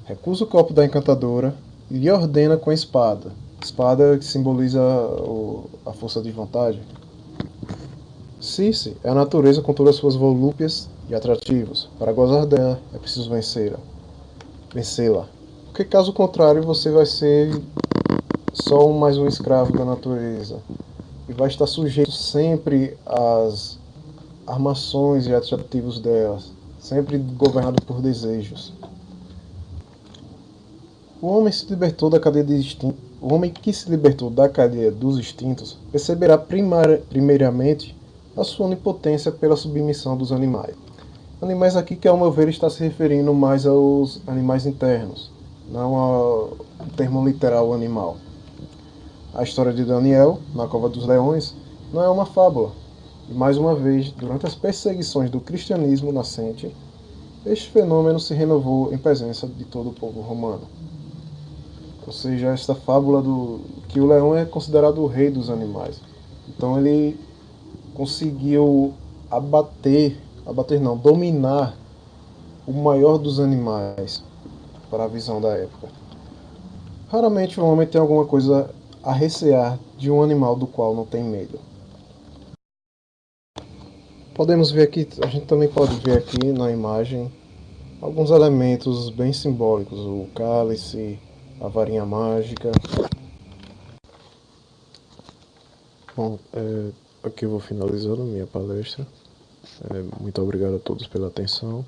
[SPEAKER 1] Recusa o copo da encantadora e lhe ordena com a espada. Espada que simboliza a força de vontade. Circe é a natureza com todas as suas volúpias e atrativos. Para gozar dela, é preciso vencê-la. Porque caso contrário, você vai ser só mais um escravo da natureza. E vai estar sujeito sempre às armações e atrativos delas. Sempre governado por desejos. O homem se libertou da cadeia de instintos. O homem que se libertou da cadeia dos instintos perceberá primeiramente a sua onipotência pela submissão dos animais. Animais aqui que, ao meu ver, está se referindo mais aos animais internos, não ao termo literal animal. A história de Daniel, na Cova dos Leões, não é uma fábula. E mais uma vez, durante as perseguições do cristianismo nascente, este fenômeno se renovou em presença de todo o povo romano. Ou seja, esta fábula do que o leão é considerado o rei dos animais. Então ele conseguiu dominar o maior dos animais para a visão da época. Raramente o homem tem alguma coisa a recear de um animal do qual não tem medo. Podemos ver aqui, a gente também pode ver aqui na imagem alguns elementos bem simbólicos, o cálice, a varinha mágica. Bom, aqui eu vou finalizando a minha palestra. Muito obrigado a todos pela atenção.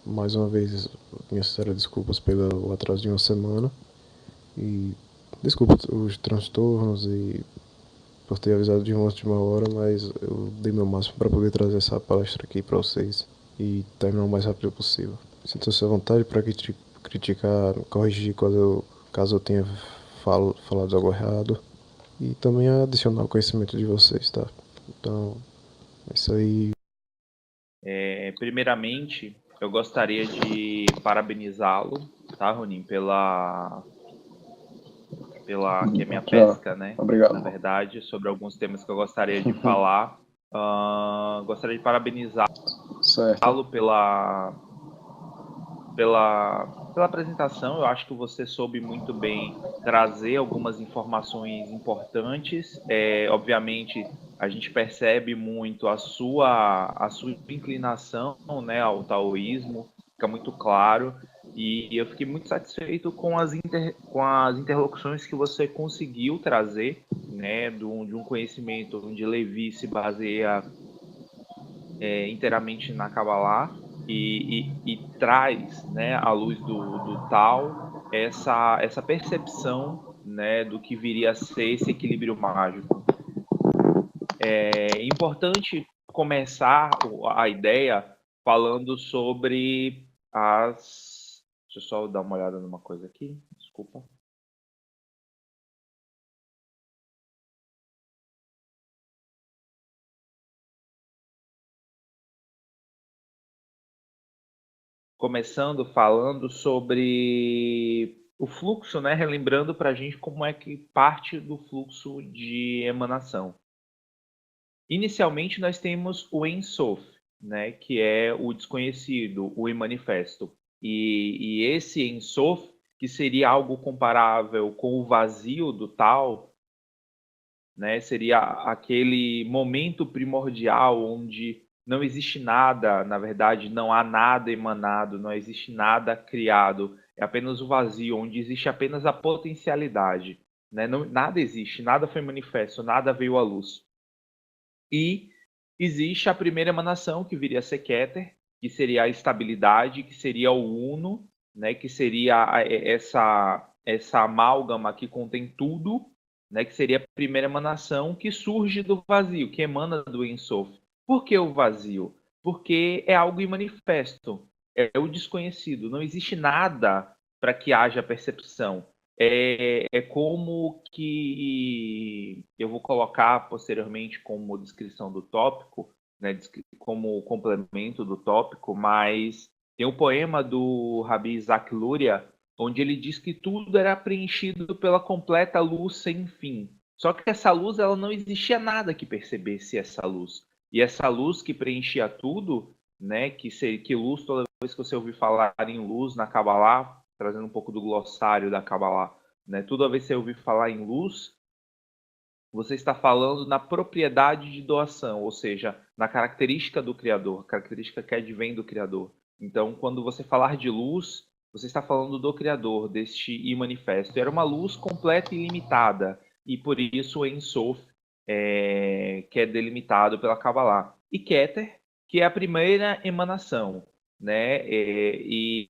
[SPEAKER 1] Mais uma vez, minhas sinceras desculpas pelo atraso de uma semana. E desculpa os transtornos e por ter avisado de uma última hora, mas eu dei meu máximo para poder trazer essa palestra aqui para vocês e terminar o mais rápido possível. Sinta-se à vontade para criticar, corrigir caso eu tenha falado algo errado e também adicionar o conhecimento de vocês, tá? Então, é isso aí.
[SPEAKER 2] Primeiramente, eu gostaria de parabenizá-lo, tá, Ronin, pela que é minha pesca, né?
[SPEAKER 1] Obrigado.
[SPEAKER 2] Na verdade, sobre alguns temas que eu gostaria de falar. Gostaria de parabenizá-lo pela apresentação. Eu acho que você soube muito bem trazer algumas informações importantes. Obviamente, a gente percebe muito a sua inclinação, né, ao taoísmo, fica muito claro. E eu fiquei muito satisfeito com as interlocuções que você conseguiu trazer, né, de um conhecimento onde Levi se baseia inteiramente na Kabbalah e traz, né, à luz do Tao essa percepção, né, do que viria a ser esse equilíbrio mágico. É importante começar a ideia falando sobre as... Deixa eu só dar uma olhada numa coisa aqui, desculpa. Começando falando sobre o fluxo, né? Relembrando para a gente como é que parte do fluxo de emanação. Inicialmente, nós temos o Ein Sof, né? Que é o desconhecido, o imanifesto. E esse Ein Sof, que seria algo comparável com o vazio do Tao, né? Seria aquele momento primordial onde não existe nada, na verdade, não há nada emanado, não existe nada criado, é apenas o vazio, onde existe apenas a potencialidade, né? Não, nada existe, nada foi manifesto, nada veio à luz. E existe a primeira emanação, que viria a ser Keter, que seria a estabilidade, que seria o Uno, né, que seria essa amálgama que contém tudo, né, que seria a primeira emanação que surge do vazio, que emana do Ein Sof. Por que o vazio? Porque é algo imanifesto, é o desconhecido, não existe nada para que haja percepção. É como que eu vou colocar posteriormente como descrição do tópico, né, como complemento do tópico, mas tem um poema do Rabi Isaac Luria, onde ele diz que tudo era preenchido pela completa luz sem fim. Só que essa luz, ela não existia nada que percebesse essa luz. E essa luz que preenchia tudo, né, que luz, toda vez que você ouvir falar em luz na Kabbalah, trazendo um pouco do glossário da Kabbalah, né, toda vez que você ouvir falar em luz, você está falando na propriedade de doação, ou seja, na característica do Criador, característica que advém do Criador. Então, quando você falar de luz, você está falando do Criador, deste imanifesto. Era uma luz completa e ilimitada, e por isso o Ein Sof, que é delimitado pela Kabbalah. E Keter, que é a primeira emanação, né? E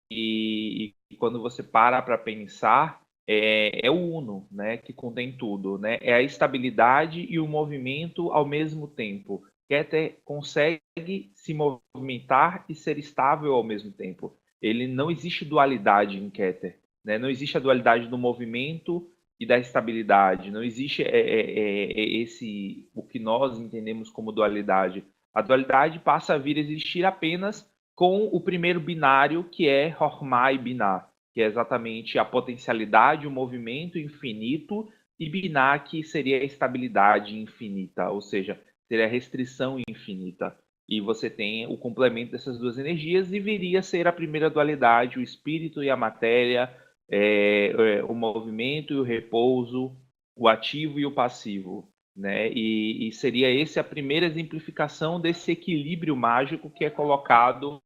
[SPEAKER 2] quando você para pensar, é o Uno, né, que contém tudo, né? É a estabilidade e o movimento ao mesmo tempo. Keter consegue se movimentar e ser estável ao mesmo tempo. Ele não existe dualidade em Keter, né? Não existe a dualidade do movimento e da estabilidade. Não existe esse o que nós entendemos como dualidade. A dualidade passa a vir a existir apenas com o primeiro binário, que é Hormah e Binah, que é exatamente a potencialidade, o movimento infinito, e Binah, que seria a estabilidade infinita, ou seja, seria a restrição infinita. E você tem o complemento dessas duas energias e viria a ser a primeira dualidade, o espírito e a matéria, o movimento e o repouso, o ativo e o passivo. Né? E seria essa a primeira exemplificação desse equilíbrio mágico que é colocado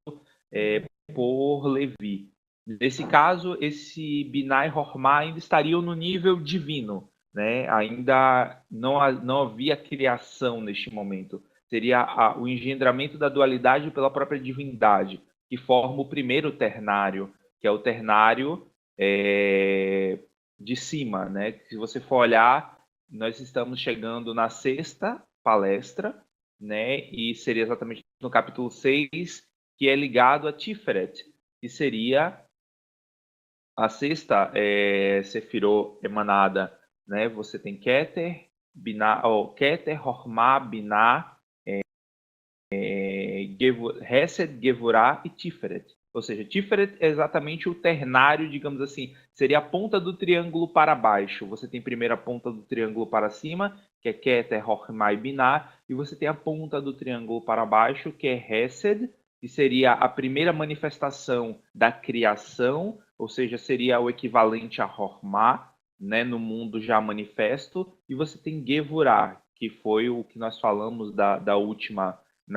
[SPEAKER 2] por Levi. Nesse caso, esse Binah e Hormah ainda estariam no nível divino, né? Ainda não havia criação neste momento. Seria o engendramento da dualidade pela própria divindade, que forma o primeiro ternário, que é o ternário de cima, né? Se você for olhar, nós estamos chegando na sexta palestra, né? E seria exatamente no capítulo 6, que é ligado a Tiferet, que seria a sexta Sefirot emanada, né? Você tem Keter, Binah, Keter, Hormah, Binah, Hesed, Gevurah e Tiferet. Ou seja, Tiferet é exatamente o ternário, digamos assim, seria a ponta do triângulo para baixo. Você tem primeiro a ponta do triângulo para cima, que é Keter, Hormah e Binah, e você tem a ponta do triângulo para baixo, que é Hesed, que seria a primeira manifestação da criação, ou seja, seria o equivalente a Hormah, né, no mundo já manifesto, e você tem Gevurah, que foi o que nós falamos na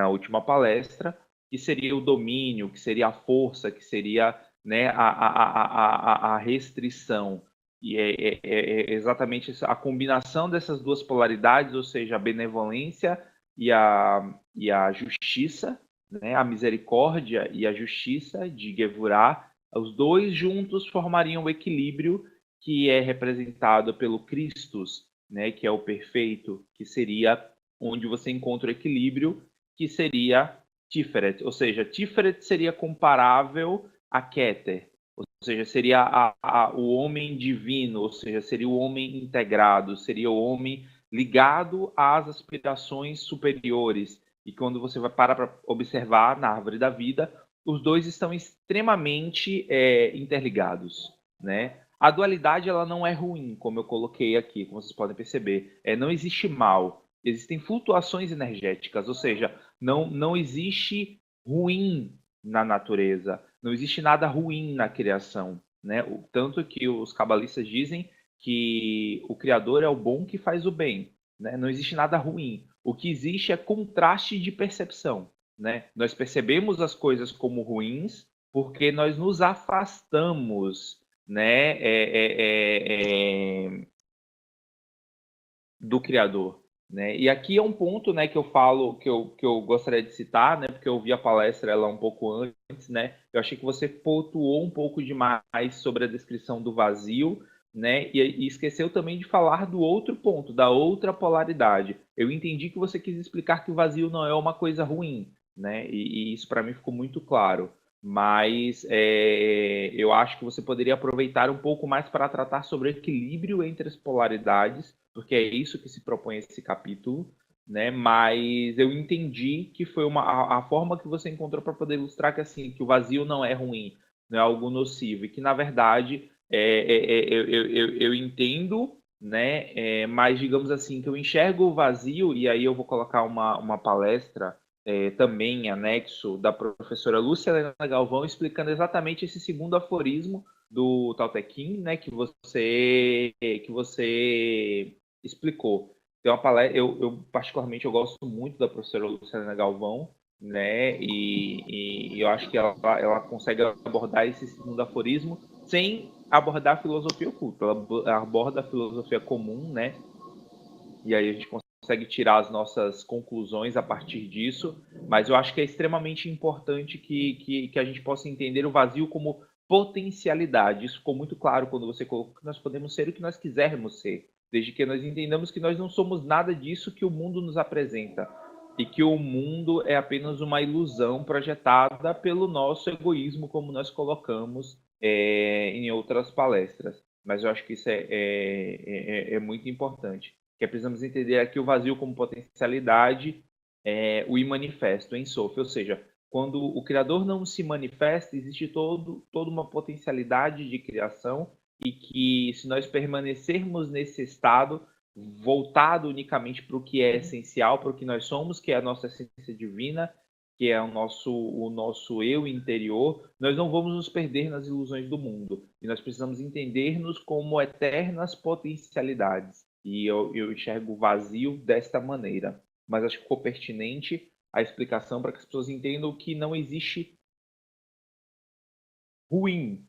[SPEAKER 2] última palestra, que seria o domínio, que seria a força, que seria, né, a restrição. E é exatamente a combinação dessas duas polaridades, ou seja, a benevolência e a justiça, né, a misericórdia e a justiça de Gevurah, os dois juntos formariam o equilíbrio que é representado pelo Christus, né, que é o perfeito, que seria onde você encontra o equilíbrio, que seria Tiferet, ou seja, Tiferet seria comparável a Keter, ou seja, seria o homem divino, ou seja, seria o homem integrado, seria o homem ligado às aspirações superiores. E quando você vai parar para observar na árvore da vida, os dois estão extremamente interligados, né? A dualidade ela não é ruim, como eu coloquei aqui, como vocês podem perceber. Não existe mal, existem flutuações energéticas, ou seja, não existe ruim na natureza, não existe nada ruim na criação, né? Tanto que os cabalistas dizem que o Criador é o bom que faz o bem, né? Não existe nada ruim. O que existe é contraste de percepção, né? Nós percebemos as coisas como ruins porque nós nos afastamos, né? Do Criador. né? E aqui é um ponto, né, que eu falo, que eu gostaria de citar, né, porque eu ouvi a palestra ela um pouco antes, né? Eu achei que você pontuou um pouco demais sobre a descrição do vazio, né? E esqueceu também de falar do outro ponto, da outra polaridade. Eu entendi que você quis explicar que o vazio não é uma coisa ruim, né? E isso para mim ficou muito claro. Mas eu acho que você poderia aproveitar um pouco mais para tratar sobre o equilíbrio entre as polaridades, porque é isso que se propõe esse capítulo, né? Mas eu entendi que foi a forma que você encontrou para poder ilustrar que assim que o vazio não é ruim, não é algo nocivo, e que na verdade eu entendo, né? Mas digamos assim que eu enxergo o vazio, e aí eu vou colocar uma palestra também em anexo da professora Lúcia Helena Galvão, explicando exatamente esse segundo aforismo do Tao Te Ching, né, que você explicou. Tem uma palestra, eu particularmente eu gosto muito da professora Lúcia Helena Galvão, né, e eu acho que ela consegue abordar esse segundo aforismo sem abordar a filosofia oculta. Ela aborda a filosofia comum, né, e aí a gente consegue tirar as nossas conclusões a partir disso, mas eu acho que é extremamente importante que a gente possa entender o vazio como potencialidade. Isso ficou muito claro quando você colocou que nós podemos ser o que nós quisermos ser, desde que nós entendamos que nós não somos nada disso que o mundo nos apresenta, e que o mundo é apenas uma ilusão projetada pelo nosso egoísmo, como nós colocamos em outras palestras. Mas eu acho que isso é muito importante, que precisamos entender aqui o vazio como potencialidade, o imanifesto, em Sof, ou seja, quando o Criador não se manifesta, existe toda uma potencialidade de criação, e que se nós permanecermos nesse estado, voltado unicamente para o que é essencial, para o que nós somos, que é a nossa essência divina, que é o nosso eu interior, nós não vamos nos perder nas ilusões do mundo. E nós precisamos entender-nos como eternas potencialidades. E eu enxergo o vazio desta maneira. Mas acho que ficou pertinente a explicação para que as pessoas entendam que não existe ruim,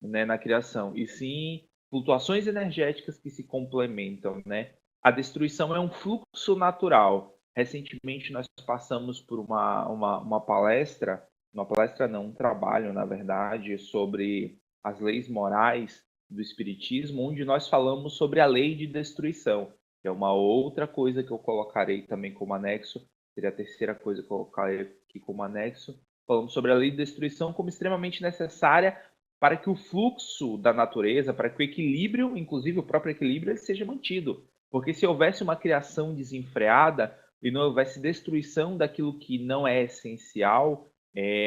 [SPEAKER 2] né, na criação, e sim flutuações energéticas que se complementam, né? A destruição é um fluxo natural. Recentemente nós passamos por uma palestra, não, um trabalho, na verdade, sobre as leis morais do Espiritismo, onde nós falamos sobre a lei de destruição, que é uma outra coisa que eu colocarei também como anexo, seria a terceira coisa que eu colocarei aqui como anexo. Falamos sobre a lei de destruição como extremamente necessária para que o fluxo da natureza, para que o equilíbrio, inclusive o próprio equilíbrio, ele seja mantido. Porque se houvesse uma criação desenfreada e não houvesse destruição daquilo que não é essencial,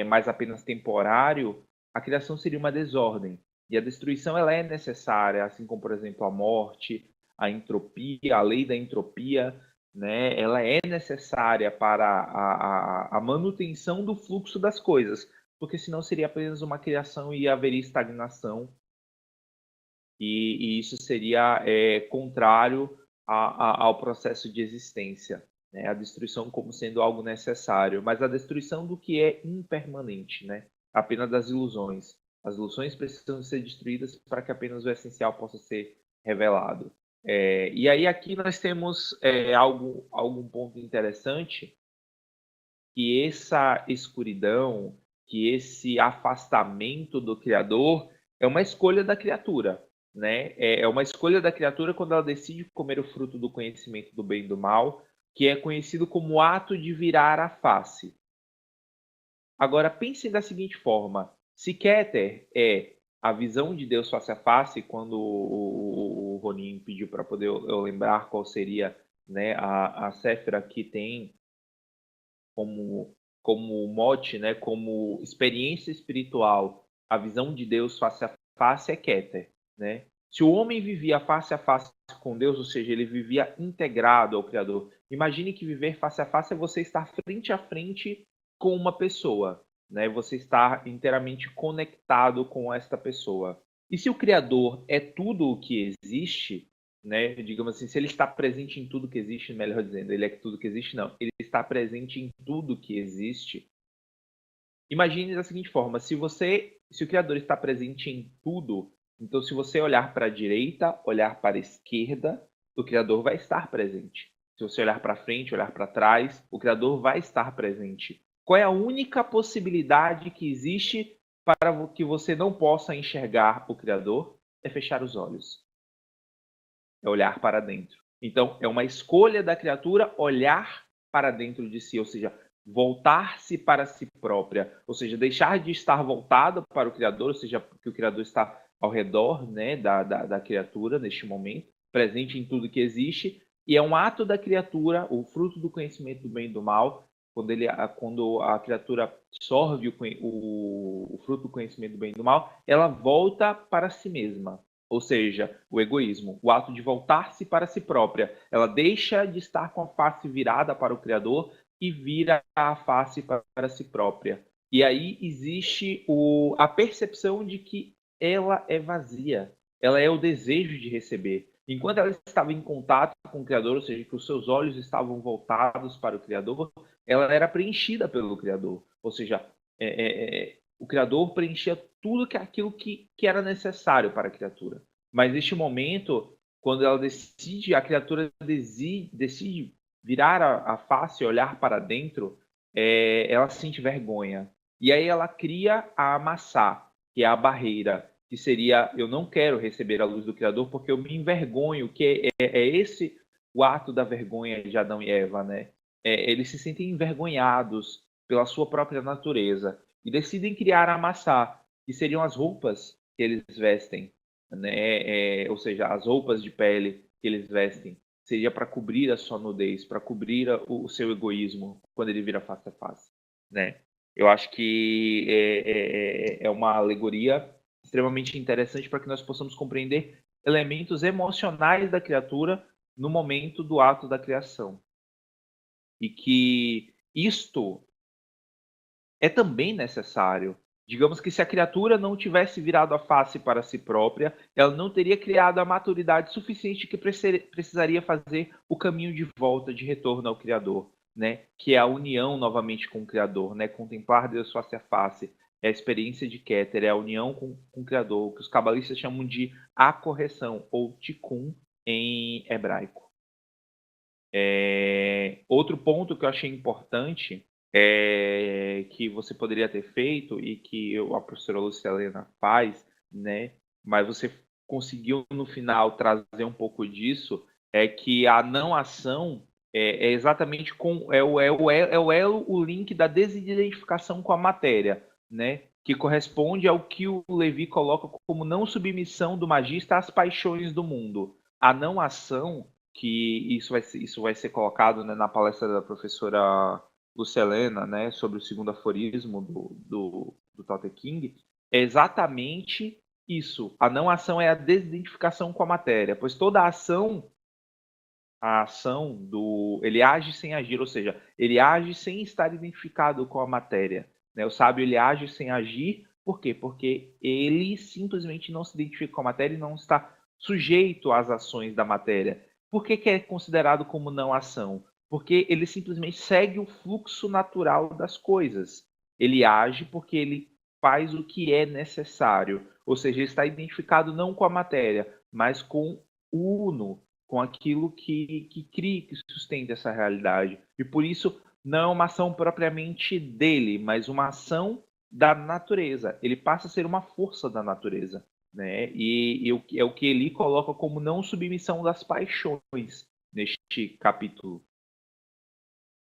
[SPEAKER 2] mas apenas temporário, a criação seria uma desordem. E a destruição ela é necessária, assim como, por exemplo, a morte, a entropia, a lei da entropia, né? Ela é necessária para a manutenção do fluxo das coisas, porque senão seria apenas uma criação e haveria estagnação, e isso seria contrário ao processo de existência, né? A destruição como sendo algo necessário, mas a destruição do que é impermanente, né? Apenas das ilusões. As ilusões precisam ser destruídas para que apenas o essencial possa ser revelado. E aí aqui nós temos algum ponto interessante, que essa escuridão, que esse afastamento do Criador é uma escolha da criatura, né? É uma escolha da criatura quando ela decide comer o fruto do conhecimento do bem e do mal, que é conhecido como o ato de virar a face. Agora, pense da seguinte forma: se Keter é a visão de Deus face a face, quando o Ronin pediu para poder eu lembrar qual seria, né, a Séfira que tem como mote, né, como experiência espiritual, a visão de Deus face a face é Keter, né? Se o homem vivia face a face com Deus, ou seja, ele vivia integrado ao Criador. Imagine que viver face a face é você estar frente a frente com uma pessoa, né? Você estar inteiramente conectado com esta pessoa. E se o Criador é tudo o que existe, né? Digamos assim, se ele está presente em tudo que existe, melhor dizendo, ele é tudo que existe, não. Ele está presente em tudo que existe. Imagine da seguinte forma: se o Criador está presente em tudo, então se você olhar para a direita, olhar para a esquerda, o Criador vai estar presente. Se você olhar para frente, olhar para trás, o Criador vai estar presente. Qual é a única possibilidade que existe para que você não possa enxergar o Criador? É fechar os olhos, é olhar para dentro. Então, é uma escolha da criatura olhar para dentro de si, ou seja, voltar-se para si própria, ou seja, deixar de estar voltado para o Criador, ou seja, que o Criador está ao redor, né, da criatura neste momento, presente em tudo que existe, e é um ato da criatura, o fruto do conhecimento do bem e do mal, quando a criatura absorve o fruto do conhecimento do bem e do mal, ela volta para si mesma. Ou seja, o egoísmo, o ato de voltar-se para si própria. Ela deixa de estar com a face virada para o Criador e vira a face para si própria. E aí existe a percepção de que ela é vazia, ela é o desejo de receber. Enquanto ela estava em contato com o Criador, ou seja, que os seus olhos estavam voltados para o Criador, ela era preenchida pelo Criador. Ou seja, o Criador preenchia tudo aquilo que era necessário para a criatura. Mas neste momento, quando ela decide, a criatura decide virar a face, olhar para dentro, ela sente vergonha. E aí ela cria a amassá, que é a barreira, que seria: eu não quero receber a luz do Criador porque eu me envergonho, que é esse o ato da vergonha de Adão e Eva, né? Eles se sentem envergonhados pela sua própria natureza e decidem criar a amassá, que seriam as roupas que eles vestem, né? Ou seja, as roupas de pele que eles vestem seria para cobrir a sua nudez, para cobrir o seu egoísmo quando ele vira face a face, né? Eu acho que é uma alegoria extremamente interessante para que nós possamos compreender elementos emocionais da criatura no momento do ato da criação. E que isto é também necessário. Digamos que se a criatura não tivesse virado a face para si própria, ela não teria criado a maturidade suficiente que precisaria fazer o caminho de volta, de retorno ao Criador, né? Que é a união novamente com o Criador, né? Contemplar Deus face a face. É a experiência de Keter, é a união com o Criador, o que os cabalistas chamam de a correção, ou tikkun em hebraico. Outro ponto que eu achei importante que você poderia ter feito e que a professora Lucilena faz, né? Mas você conseguiu no final trazer um pouco disso, é que a não ação é exatamente o elo, o link da desidentificação com a matéria, né? Que corresponde ao que o Levi coloca como não submissão do magista às paixões do mundo. A não ação, que isso vai ser colocado, né, na palestra da professora Lucelena, né, sobre o segundo aforismo do Tao Te Ching, é exatamente isso. A não ação é a desidentificação com a matéria, pois toda a ação ele age sem agir, ou seja, ele age sem estar identificado com a matéria, né? O sábio, ele age sem agir, por quê? Porque ele simplesmente não se identifica com a matéria e não está sujeito às ações da matéria. Por que é considerado como não ação? Porque ele simplesmente segue o fluxo natural das coisas. Ele age porque ele faz o que é necessário, ou seja, ele está identificado não com a matéria, mas com o uno, com aquilo que cria, que sustenta essa realidade. E por isso não é uma ação propriamente dele, mas uma ação da natureza. Ele passa a ser uma força da natureza, né? E é o que ele coloca como não submissão das paixões neste capítulo.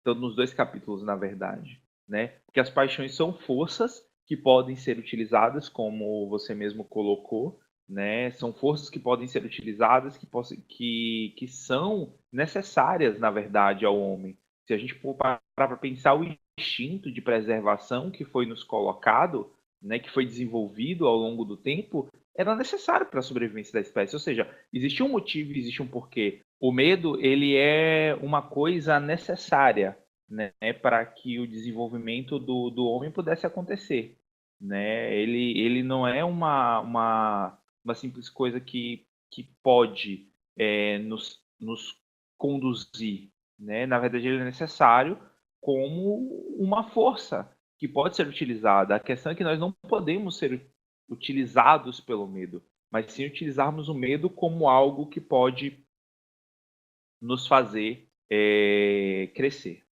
[SPEAKER 2] Então, nos dois capítulos, na verdade, né? Porque as paixões são forças que podem ser utilizadas, como você mesmo colocou, né? São forças que podem ser utilizadas, que são necessárias, na verdade, ao homem. Se a gente for parar para pensar o instinto de preservação que foi nos colocado, né, que foi desenvolvido ao longo do tempo, era necessário para a sobrevivência da espécie. Ou seja, existe um motivo, existe um porquê. O medo, ele é uma coisa necessária, né, para que o desenvolvimento do homem pudesse acontecer, né? Ele não é uma simples coisa que pode nos conduzir, né? Na verdade, ele é necessário como uma força que pode ser utilizada. A questão é que nós não podemos ser utilizados pelo medo, mas sim utilizarmos o medo como algo que pode nos fazer crescer.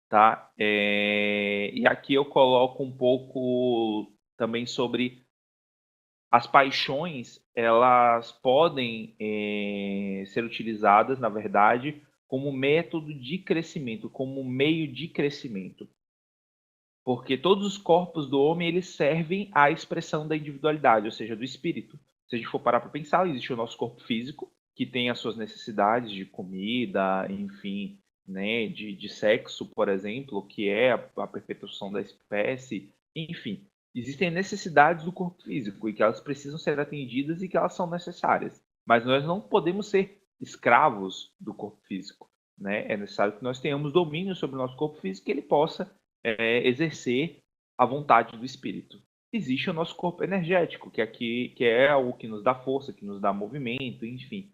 [SPEAKER 2] Tá? E aqui eu coloco um pouco também sobre as paixões, elas podem ser utilizadas, na verdade, como método de crescimento, como meio de crescimento. Porque todos os corpos do homem, eles servem à expressão da individualidade, ou seja, do espírito. Se a gente for parar para pensar, existe o nosso corpo físico, que tem as suas necessidades de comida, enfim, né, de sexo, por exemplo, que é a perpetuação da espécie, enfim. Existem necessidades do corpo físico e que elas precisam ser atendidas e que elas são necessárias. Mas nós não podemos ser escravos do corpo físico, né? É necessário que nós tenhamos domínio sobre o nosso corpo físico e ele possa exercer a vontade do espírito. Existe o nosso corpo energético, que é o que nos dá força, que nos dá movimento, enfim.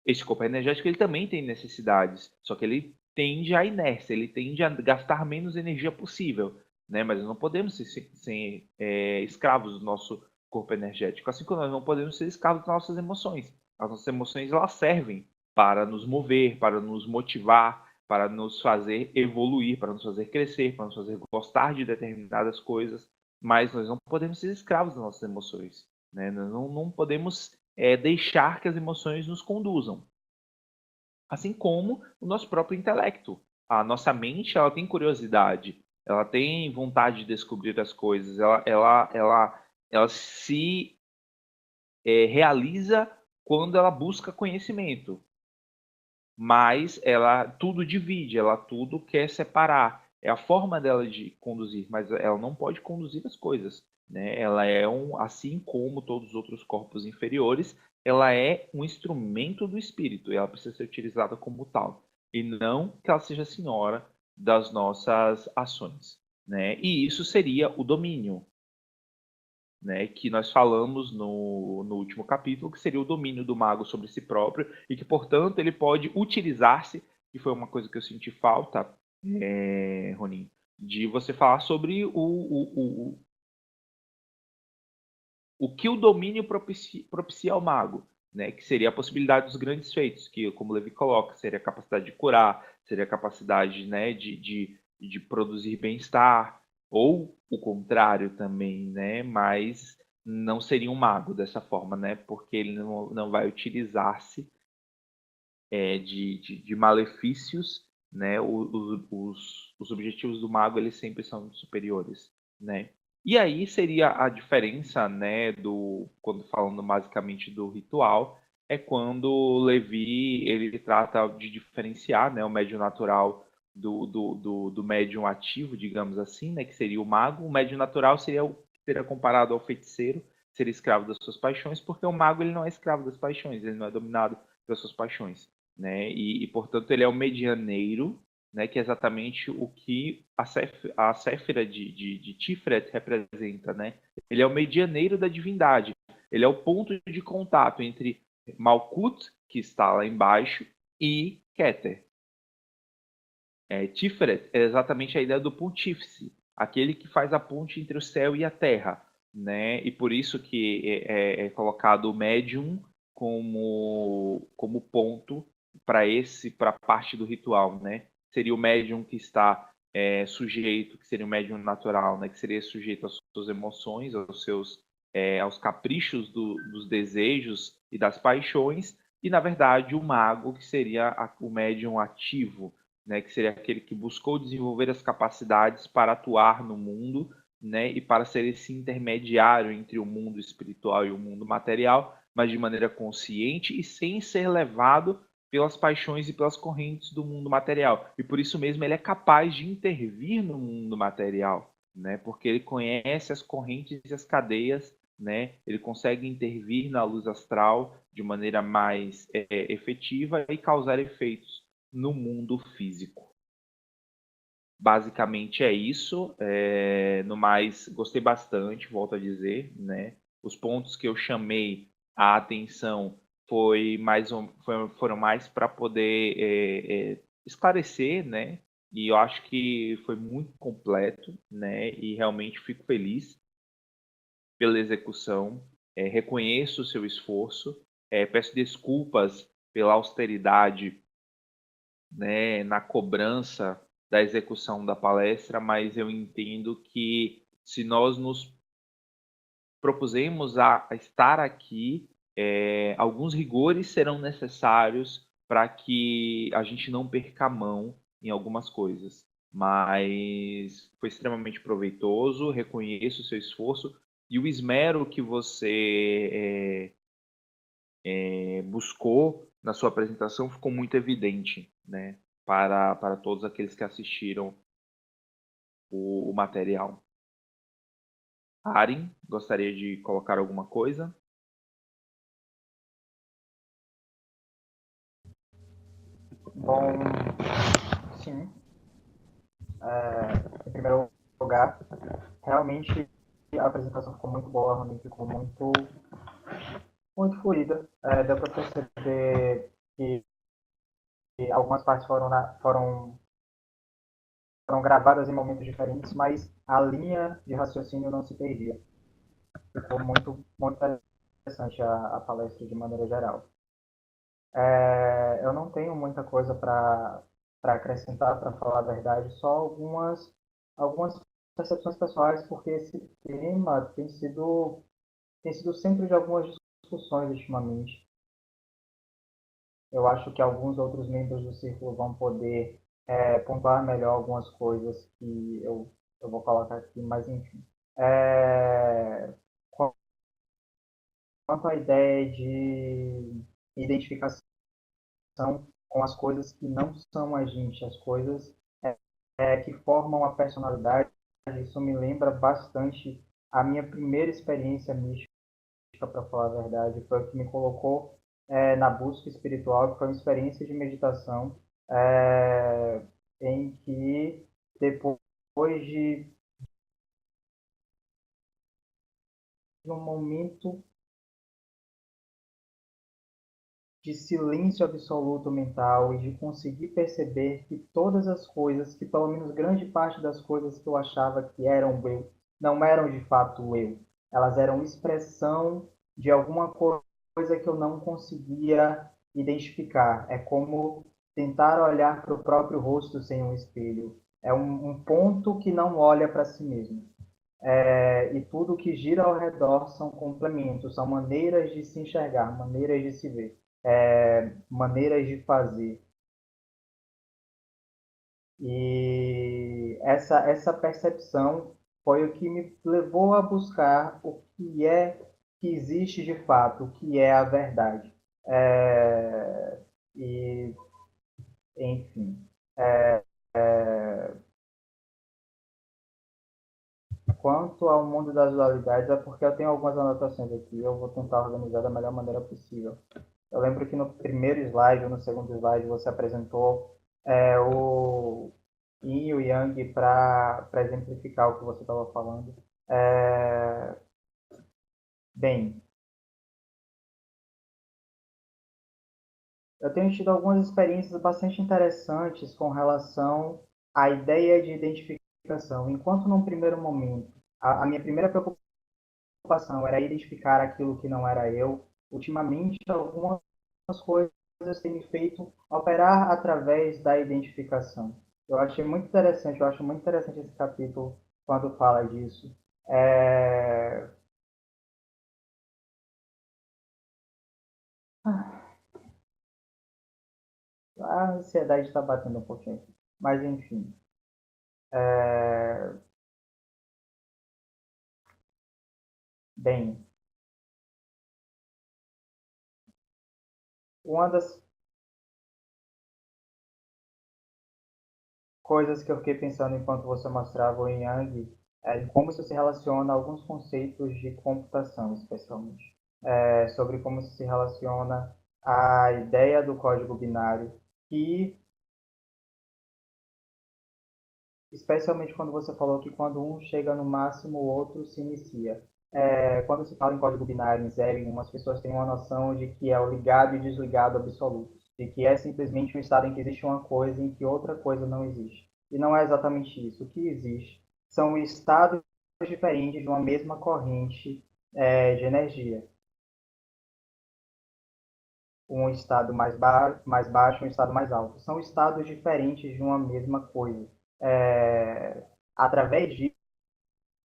[SPEAKER 2] Esse corpo energético ele também tem necessidades, só que ele tende à inércia, ele tende a gastar menos energia possível, né? Mas nós não podemos ser escravos do nosso corpo energético, assim como nós não podemos ser escravos das nossas emoções. As nossas emoções elas servem para nos mover, para nos motivar, para nos fazer evoluir, para nos fazer crescer, para nos fazer gostar de determinadas coisas, mas nós não podemos ser escravos das nossas emoções, né? Nós não podemos deixar que as emoções nos conduzam. Assim como o nosso próprio intelecto. A nossa mente ela tem curiosidade, ela tem vontade de descobrir as coisas, ela se realiza quando ela busca conhecimento. Mas ela tudo divide, ela tudo quer separar. É a forma dela de conduzir, mas ela não pode conduzir as coisas, né? Ela é assim como todos os outros corpos inferiores, ela é um instrumento do espírito e ela precisa ser utilizada como tal, e não que ela seja senhora das nossas ações, né? E isso seria o domínio, né, que nós falamos no último capítulo, que seria o domínio do mago sobre si próprio e que, portanto, ele pode utilizar-se, que foi uma coisa que eu senti falta, Ronin, de você falar sobre o que o domínio propicia ao mago, né, que seria a possibilidade dos grandes feitos, que, como Levi coloca, seria a capacidade de curar, seria a capacidade, né, de produzir bem-estar, ou o contrário também, né, mas não seria um mago dessa forma, né, porque ele não vai utilizar-se de malefícios, né, os objetivos do mago eles sempre são superiores, né. E aí seria a diferença, né, quando falando basicamente do ritual, é quando Levi ele trata de diferenciar, né, o médium natural do médium ativo, digamos assim, né, que seria o mago. O médium natural seria comparado ao feiticeiro, seria escravo das suas paixões, porque o mago ele não é escravo das paixões, ele não é dominado pelas suas paixões, né? Portanto, ele é o medianeiro, né? Que é exatamente o que a Séfira de Tiferet representa, né? Ele é o medianeiro da divindade. Ele é o ponto de contato entre Malkuth, que está lá embaixo, e Keter. Tiferet é exatamente a ideia do pontífice, aquele que faz a ponte entre o céu e a terra, né? E por isso que é colocado o médium como ponto para a parte do ritual, né? Seria o médium que está sujeito, que seria o médium natural, né? Que seria sujeito às suas emoções, aos caprichos dos desejos e das paixões, e na verdade o mago que seria o médium ativo, né, que seria aquele que buscou desenvolver as capacidades para atuar no mundo, né, e para ser esse intermediário entre o mundo espiritual e o mundo material, mas de maneira consciente e sem ser levado pelas paixões e pelas correntes do mundo material. E por isso mesmo ele é capaz de intervir no mundo material, né, porque ele conhece as correntes e as cadeias, né, ele consegue intervir na luz astral de maneira mais efetiva e causar efeitos no mundo físico. Basicamente é isso. No mais, gostei bastante, volto a dizer, né? Os pontos que eu chamei a atenção foram mais para poder esclarecer, né? E eu acho que foi muito completo, né? E realmente fico feliz pela execução. Reconheço o seu esforço. Peço desculpas pela austeridade, né, na cobrança da execução da palestra, mas eu entendo que se nós nos propusemos a estar aqui, alguns rigores serão necessários para que a gente não perca a mão em algumas coisas. Mas foi extremamente proveitoso, reconheço o seu esforço e o esmero que você buscou na sua apresentação ficou muito evidente, né, para todos aqueles que assistiram o material. Arin, gostaria de colocar alguma coisa?
[SPEAKER 3] Bom, sim. Em primeiro lugar, realmente a apresentação ficou muito boa, a reunião ficou muito fluida. Deu para perceber que algumas partes foram gravadas em momentos diferentes, mas a linha de raciocínio não se perdia. Ficou muito interessante a palestra de maneira geral. Eu não tenho muita coisa para acrescentar, para falar a verdade, só algumas percepções pessoais, porque esse tema tem sido centro de algumas discussões ultimamente. Eu acho que alguns outros membros do círculo vão poder pontuar melhor algumas coisas que eu vou colocar aqui, mas enfim. Quanto à ideia de identificação com as coisas que não são a gente, as coisas que formam a personalidade, isso me lembra bastante a minha primeira experiência mística, para falar a verdade, foi o que me colocou na busca espiritual, que foi uma experiência de meditação em que depois de um momento de silêncio absoluto mental e de conseguir perceber que todas as coisas, que pelo menos grande parte das coisas que eu achava que eram eu, não eram de fato eu. Elas eram expressão de alguma coisa que eu não conseguia identificar. É como tentar olhar para o próprio rosto sem um espelho. É um ponto que não olha para si mesmo. E tudo que gira ao redor são complementos, são maneiras de se enxergar, maneiras de se ver, maneiras de fazer. E essa percepção foi o que me levou a buscar o que é que existe de fato, o que é a verdade. E, enfim, quanto ao mundo das dualidades, é porque eu tenho algumas anotações aqui, eu vou tentar organizar da melhor maneira possível. Eu lembro que no primeiro slide ou no segundo slide você apresentou o Yin e o Yang para exemplificar o que você estava falando. Bem, eu tenho tido algumas experiências bastante interessantes com relação à ideia de identificação. Enquanto num primeiro momento, a minha primeira preocupação era identificar aquilo que não era eu, ultimamente algumas coisas têm me feito operar através da identificação. Eu acho muito interessante esse capítulo quando fala disso. É... A ansiedade está batendo um pouquinho aqui. Mas, enfim. Bem, uma das coisas que eu fiquei pensando enquanto você mostrava o Yang é como isso se relaciona a alguns conceitos de computação, especialmente. Sobre como isso se relaciona à ideia do código binário, que, especialmente quando você falou que quando um chega no máximo, o outro se inicia. Quando se fala em código binário, em 0 e 1, as pessoas têm uma noção de que é o ligado e desligado absoluto, de que é simplesmente um estado em que existe uma coisa em que outra coisa não existe. E não é exatamente isso. O que existe são estados diferentes de uma mesma corrente de energia. um estado mais baixo e um estado mais alto. São estados diferentes de uma mesma coisa. Através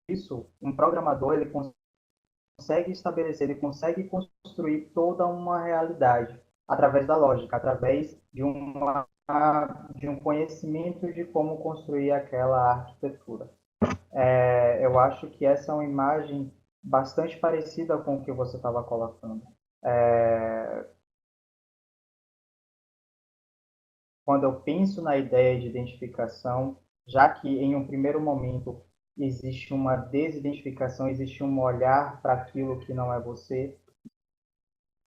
[SPEAKER 3] disso, um programador ele consegue estabelecer, ele consegue construir toda uma realidade através da lógica, através de um conhecimento de como construir aquela arquitetura. Eu acho que essa é uma imagem bastante parecida com o que você estava colocando. Quando eu penso na ideia de identificação, já que em um primeiro momento existe uma desidentificação, existe um olhar para aquilo que não é você,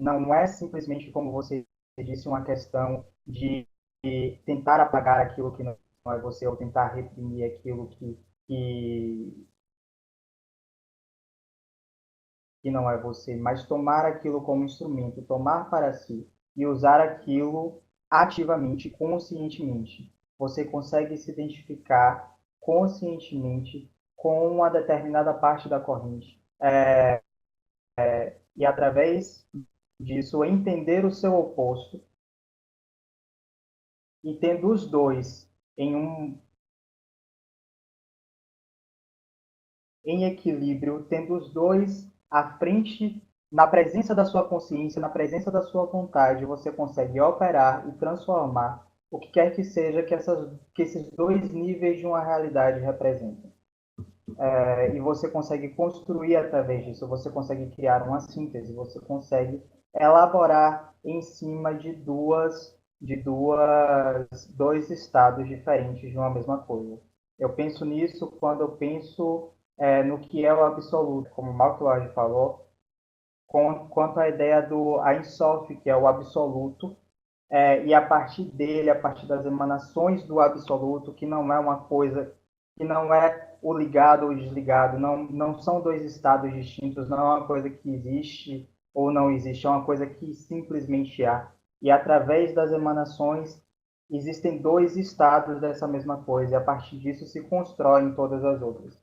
[SPEAKER 3] não é simplesmente, como você disse, uma questão de tentar apagar aquilo que não é você ou tentar reprimir aquilo que não é você, mas tomar aquilo como instrumento, tomar para si e usar aquilo ativamente, conscientemente. Você consegue se identificar conscientemente com uma determinada parte da corrente. E através disso, entender o seu oposto e tendo os dois em equilíbrio, tendo os dois à frente, na presença da sua consciência, na presença da sua vontade, você consegue operar e transformar o que quer que seja que esses dois níveis de uma realidade representem. E você consegue construir através disso, você consegue criar uma síntese, você consegue elaborar em cima de dois estados diferentes de uma mesma coisa. Eu penso nisso quando eu penso no que é o absoluto, como o Mark Lord falou, quanto à ideia do Ein Sof, que é o absoluto, e a partir dele, a partir das emanações do absoluto, que não é uma coisa, que não é o ligado ou o desligado, não são dois estados distintos, não é uma coisa que existe ou não existe, é uma coisa que simplesmente há. E através das emanações existem dois estados dessa mesma coisa, e a partir disso se constroem todas as outras.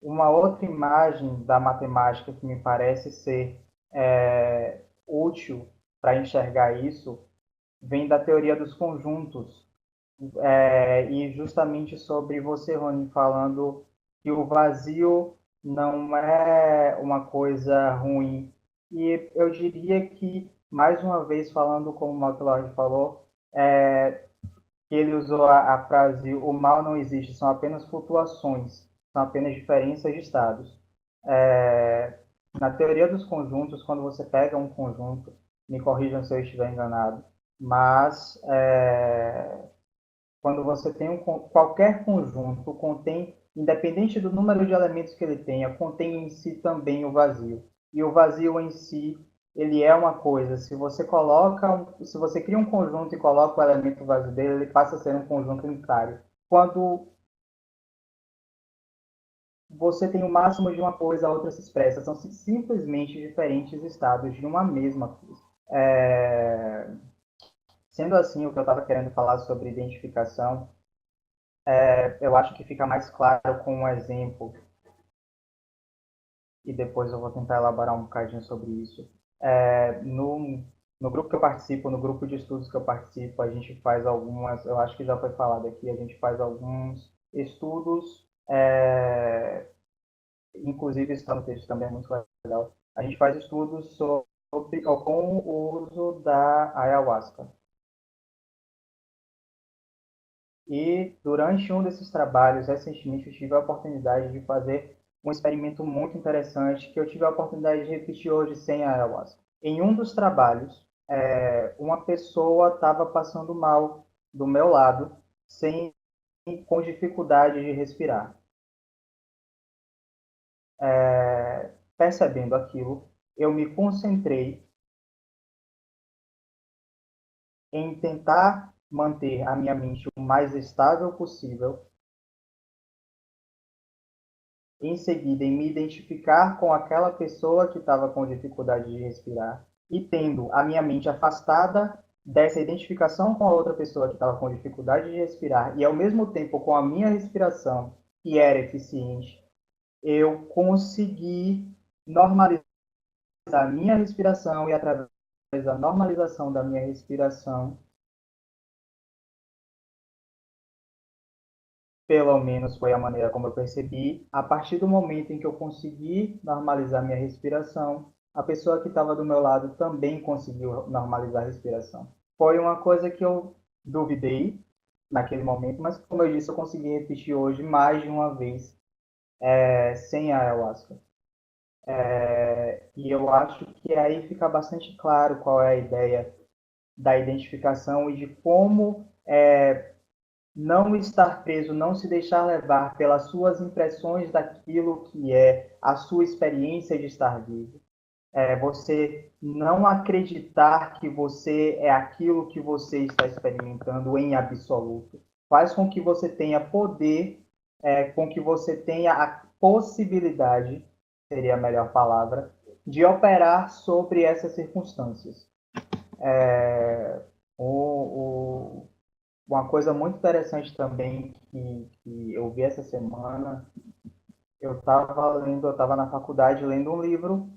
[SPEAKER 3] Uma outra imagem da matemática que me parece ser útil para enxergar isso vem da teoria dos conjuntos, e justamente sobre você, Rony, falando que o vazio não é uma coisa ruim. E eu diria que, mais uma vez, falando como o McLeod falou, que ele usou a frase o mal não existe, são apenas flutuações, são apenas diferenças de estados. Na teoria dos conjuntos, quando você pega um conjunto, me corrijam se eu estiver enganado, mas quando você tem qualquer conjunto, contém, independente do número de elementos que ele tenha, contém em si também o vazio. E o vazio em si, ele é uma coisa. Se você cria um conjunto e coloca o elemento vazio dele, ele passa a ser um conjunto unitário. Quando você tem o máximo de uma coisa, a outra se expressa. São simplesmente diferentes estados de uma mesma coisa. Sendo assim, o que eu estava querendo falar sobre identificação, eu acho que fica mais claro com um exemplo, e depois eu vou tentar elaborar um bocadinho sobre isso. No grupo que eu participo, no grupo de estudos que eu participo, a gente faz algumas, eu acho que já foi falado aqui, a gente faz alguns estudos, inclusive isso está no texto também, é muito legal. A gente faz estudos com o uso da ayahuasca. E durante um desses trabalhos, recentemente, eu tive a oportunidade de fazer um experimento muito interessante que eu tive a oportunidade de repetir hoje sem a ayahuasca. Em um dos trabalhos, uma pessoa estava passando mal do meu lado, com dificuldade de respirar. Percebendo aquilo, eu me concentrei em tentar manter a minha mente o mais estável possível, em seguida em me identificar com aquela pessoa que estava com dificuldade de respirar e tendo a minha mente afastada dessa identificação com a outra pessoa que estava com dificuldade de respirar e ao mesmo tempo com a minha respiração que era eficiente, eu consegui normalizar a minha respiração e através a normalização da minha respiração, pelo menos foi a maneira como eu percebi, a partir do momento em que eu consegui normalizar minha respiração, a pessoa que estava do meu lado também conseguiu normalizar a respiração. Foi uma coisa que eu duvidei naquele momento, mas como eu disse, eu consegui repetir hoje mais de uma vez, sem a ayahuasca. E eu acho que aí fica bastante claro qual é a ideia da identificação e de como não estar preso, não se deixar levar pelas suas impressões daquilo que é a sua experiência de estar vivo. Você não acreditar que você é aquilo que você está experimentando em absoluto. Faz com que você tenha poder, com que você tenha a possibilidade, seria a melhor palavra, de operar sobre essas circunstâncias. Uma coisa muito interessante também que eu vi essa semana, eu estava na faculdade lendo um livro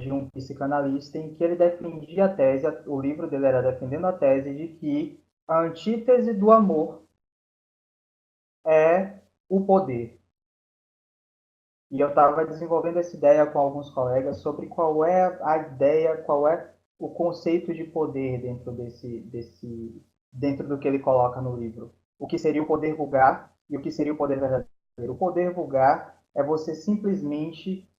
[SPEAKER 3] de um psicanalista em que ele defendia a tese, o livro dele era defendendo a tese de que a antítese do amor é o poder. E eu estava desenvolvendo essa ideia com alguns colegas sobre qual é a ideia, qual é o conceito de poder dentro do que ele coloca no livro. O que seria o poder vulgar e o que seria o poder verdadeiro. O poder vulgar é você simplesmente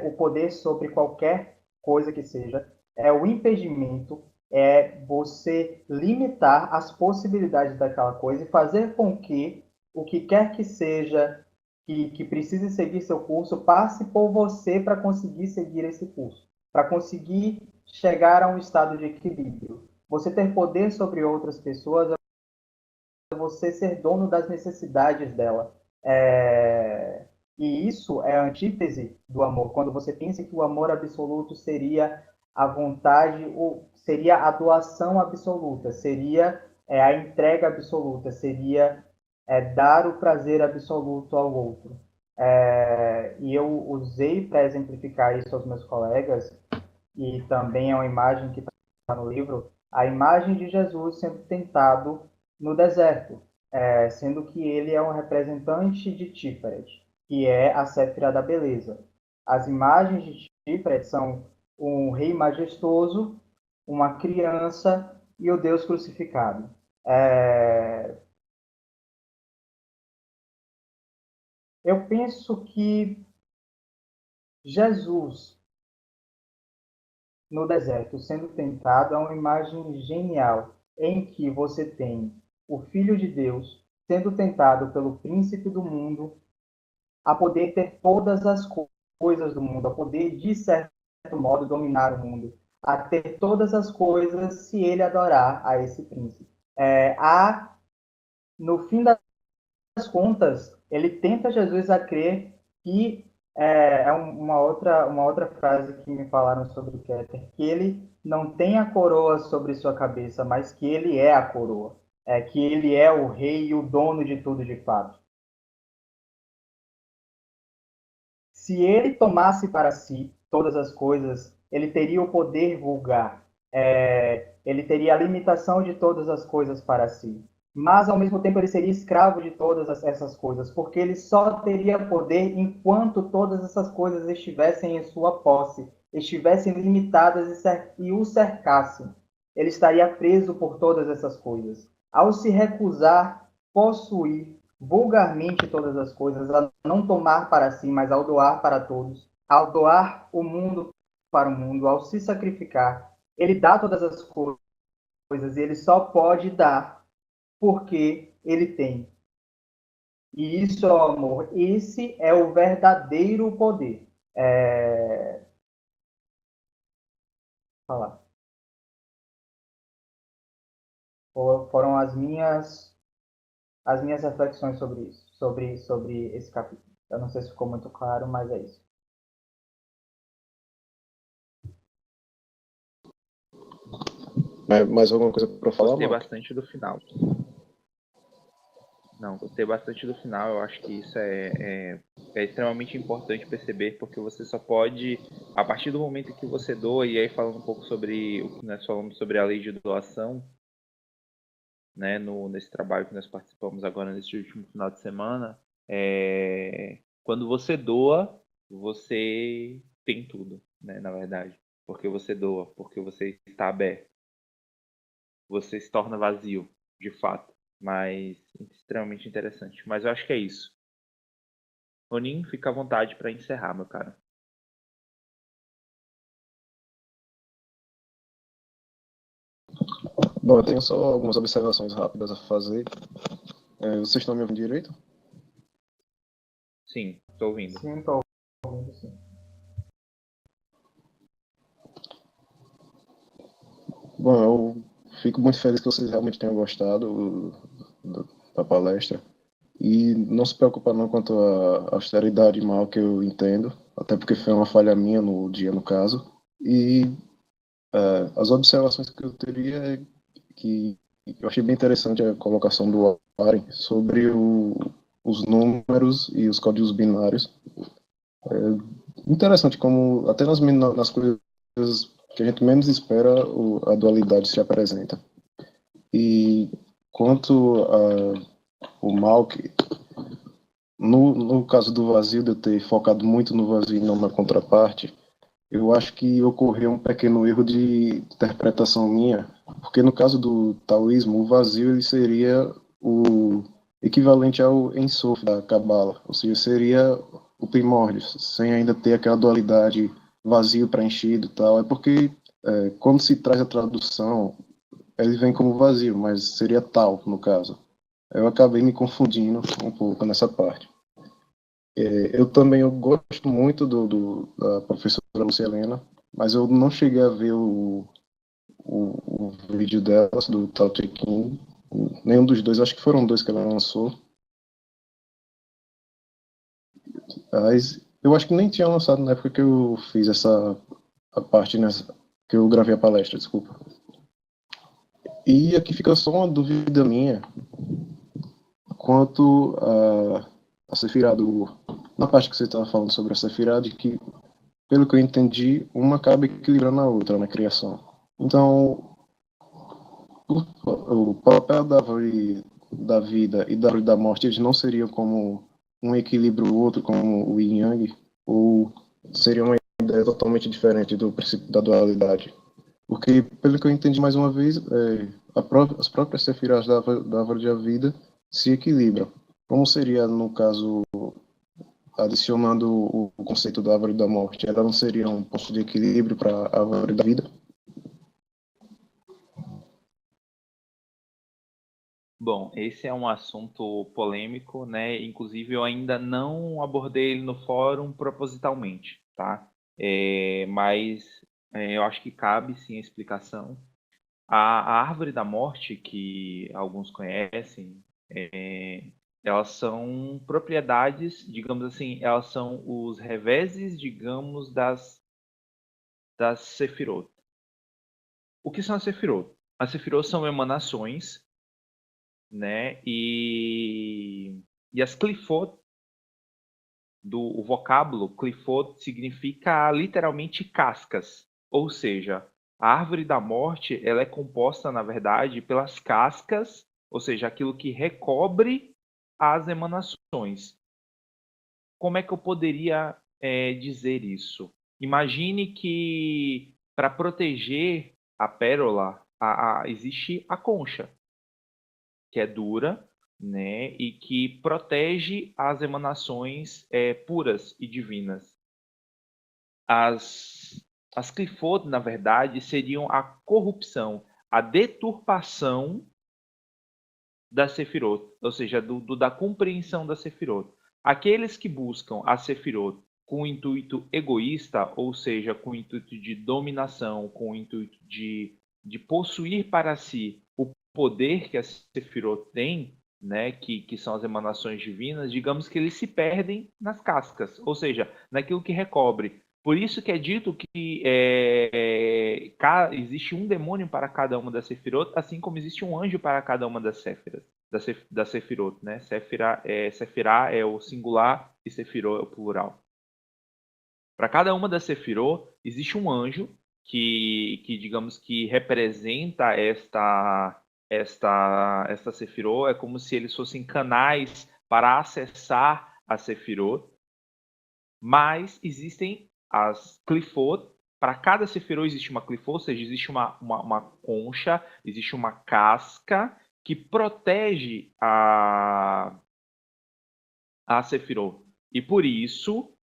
[SPEAKER 3] o poder sobre qualquer coisa que seja, é o impedimento, é você limitar as possibilidades daquela coisa e fazer com que o que quer que seja que precise seguir seu curso, passe por você para conseguir seguir esse curso, para conseguir chegar a um estado de equilíbrio. Você ter poder sobre outras pessoas é você ser dono das necessidades dela. E isso é a antítese do amor. Quando você pensa que o amor absoluto seria a vontade, ou seria a doação absoluta, seria a entrega absoluta, seria dar o prazer absoluto ao outro. E eu usei para exemplificar isso aos meus colegas, e também é uma imagem que está no livro, a imagem de Jesus sendo tentado no deserto, sendo que ele é um representante de Tiferet, que é a Séfira da beleza. As imagens de Tiferet são um rei majestoso, uma criança e o Deus crucificado. Eu penso que Jesus, no deserto, sendo tentado, é uma imagem genial, em que você tem o Filho de Deus sendo tentado pelo príncipe do mundo a poder ter todas as coisas do mundo, a poder, de certo modo, dominar o mundo, a ter todas as coisas se ele adorar a esse príncipe. No fim das contas, ele tenta Jesus a crer que uma outra frase que me falaram sobre o Keter, que ele não tem a coroa sobre sua cabeça, mas que ele é a coroa, que ele é o rei e o dono de tudo de fato. Se ele tomasse para si todas as coisas, ele teria o poder vulgar, ele teria a limitação de todas as coisas para si. Mas, ao mesmo tempo, ele seria escravo de todas essas coisas, porque ele só teria poder enquanto todas essas coisas estivessem em sua posse, estivessem limitadas e o cercassem. Ele estaria preso por todas essas coisas. Ao se recusar possuir vulgarmente todas as coisas, a não tomar para si, mas ao doar para todos, ao doar o mundo para o mundo, ao se sacrificar, ele dá todas as coisas e ele só pode dar porque ele tem. E isso é o amor. Esse é o verdadeiro poder. Falar. Foram as minhas reflexões sobre isso, sobre esse capítulo. Eu não sei se ficou muito claro, mas é isso.
[SPEAKER 1] Mais alguma coisa para falar,
[SPEAKER 2] Gostei
[SPEAKER 1] Marco?
[SPEAKER 2] bastante do final. Não, gostei bastante do final. Eu acho que isso é extremamente importante perceber, porque você só pode, a partir do momento que você doa, e aí falando um pouco sobre o que nós falamos sobre a lei de doação, né, nesse trabalho que nós participamos agora nesse último final de semana, quando você doa, você tem tudo, né, na verdade. Porque você doa, porque você está aberto. Você se torna vazio, de fato. Mas extremamente interessante. Mas eu acho que é isso. Ronin, fica à vontade para encerrar, meu cara.
[SPEAKER 1] Bom, eu tenho só algumas observações rápidas a fazer. Vocês estão me ouvindo direito?
[SPEAKER 2] Sim, estou ouvindo.
[SPEAKER 3] Sim, estou ouvindo, sim.
[SPEAKER 1] Bom, eu fico muito feliz que vocês realmente tenham gostado da palestra. E não se preocupa não quanto à austeridade mal que eu entendo, até porque foi uma falha minha no dia, no caso. E as observações que eu teria é que eu achei bem interessante a colocação do Warren sobre os números e os códigos binários. Interessante como até nas coisas que a gente menos espera, a dualidade se apresenta. E quanto ao Malk, no caso do vazio, de eu ter focado muito no vazio e não na contraparte, eu acho que ocorreu um pequeno erro de interpretação minha, porque no caso do taoísmo, o vazio ele seria o equivalente ao Ein Sof da Cabala, ou seja, seria o primórdio, sem ainda ter aquela dualidade vazio preenchido e tal. É porque quando se traz a tradução, ele vem como vazio, mas seria tal, no caso. Eu acabei me confundindo um pouco nessa parte. Eu também eu gosto muito da professora Luciana, mas eu não cheguei a ver o vídeo dela, do Tao Te Ching, nenhum dos dois, acho que foram dois que ela lançou. Mas eu acho que nem tinha lançado na época que eu fiz a parte que eu gravei a palestra, desculpa. E aqui fica só uma dúvida minha quanto a Sefirah na parte que você estava falando sobre a Sefirah, de que, pelo que eu entendi, uma acaba equilibrando a outra na criação. Então, o papel da árvore da vida e da árvore da morte, eles não seriam como um equilíbrio o outro, como o yin yang, ou seria uma ideia totalmente diferente do princípio da dualidade? Porque, pelo que eu entendi mais uma vez, as próprias sefirás da árvore da vida se equilibram. Como seria, no caso, adicionando o conceito da árvore da morte? Ela não seria um ponto de equilíbrio para a árvore da vida?
[SPEAKER 2] Bom, esse é um assunto polêmico, né? Inclusive, eu ainda não abordei ele no fórum propositalmente, tá? Mas eu acho que cabe sim a explicação. A árvore da morte, que alguns conhecem, elas são propriedades, digamos assim, elas são os reveses, digamos, das Sefirot. O que são as Sefirot? As Sefirot são emanações, né? E as Clifot, o vocábulo Clifot significa literalmente cascas, ou seja, a árvore da morte ela é composta, na verdade, pelas cascas, ou seja, aquilo que recobre as emanações. Como é que eu poderia dizer isso? Imagine que para proteger a pérola existe a concha, que é dura, né, e que protege as emanações puras e divinas. As Clifot, na verdade, seriam a corrupção, a deturpação da Sefirot, ou seja, da compreensão da Sefirot. Aqueles que buscam a Sefirot com o intuito egoísta, ou seja, com o intuito de dominação, com o intuito de possuir para si o poder que a Sefirot tem, né, que são as emanações divinas, digamos que eles se perdem nas cascas, ou seja, naquilo que recobre. Por isso que é dito que existe um demônio para cada uma das Sefirot, assim como existe um anjo para cada uma das Séfiras, da Sefirot, né? Sefirá é o singular e Sefirot é o plural. Para cada uma das Sefirot, existe um anjo que digamos que representa esta Sefirot, é como se eles fossem canais para acessar a Sefirot, mas existem as Clifot. Para cada Sefirot existe uma Clifot, ou seja, existe uma concha, existe uma casca que protege a Sefirot. E por isso,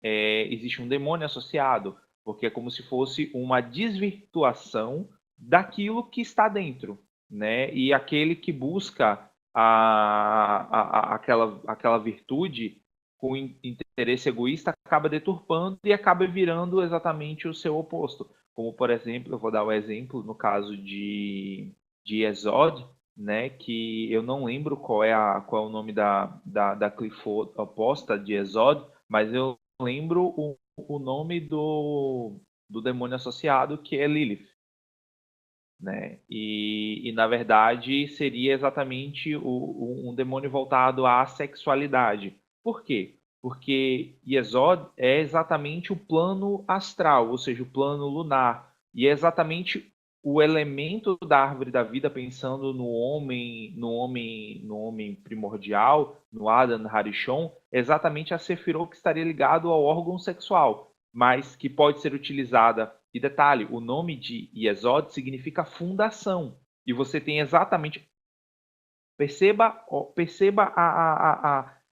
[SPEAKER 2] existe um demônio associado, porque é como se fosse uma desvirtuação daquilo que está dentro, né? E aquele que busca aquela virtude com interesse egoísta acaba deturpando e acaba virando exatamente o seu oposto. Como, por exemplo, eu vou dar o exemplo no caso de Yesod, né? Que eu não lembro qual é o nome da Clifot oposta de Yesod, mas eu lembro o nome do demônio associado, que é Lilith, né? E na verdade seria exatamente um demônio voltado à sexualidade. Por quê? Porque Yesod é exatamente o plano astral, ou seja, o plano lunar, e é exatamente o elemento da árvore da vida, pensando no homem primordial, no Adam Harishon, é exatamente a Sefirot que estaria ligado ao órgão sexual, mas que pode ser utilizada. E detalhe, o nome de Yesod significa fundação. E você tem exatamente. Perceba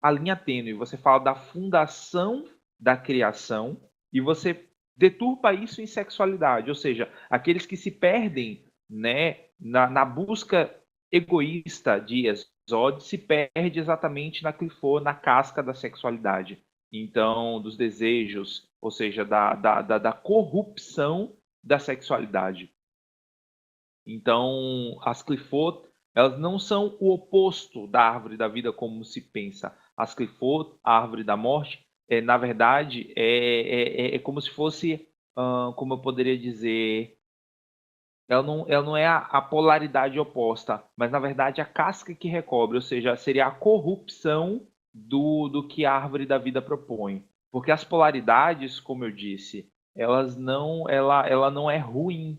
[SPEAKER 2] a linha tênue. Você fala da fundação da criação e você deturpa isso em sexualidade. Ou seja, aqueles que se perdem, né, na busca egoísta de Yesod se perde exatamente na clifor, na casca da sexualidade. Então, dos desejos, ou seja, da corrupção da sexualidade. Então, as Clifot, elas não são o oposto da árvore da vida como se pensa. As Clifot, a árvore da morte, na verdade, é como se fosse, como eu poderia dizer, ela não é a polaridade oposta, mas na verdade a casca que recobre, ou seja, seria a corrupção do que a árvore da vida propõe. Porque as polaridades, como eu disse, ela não é ruim.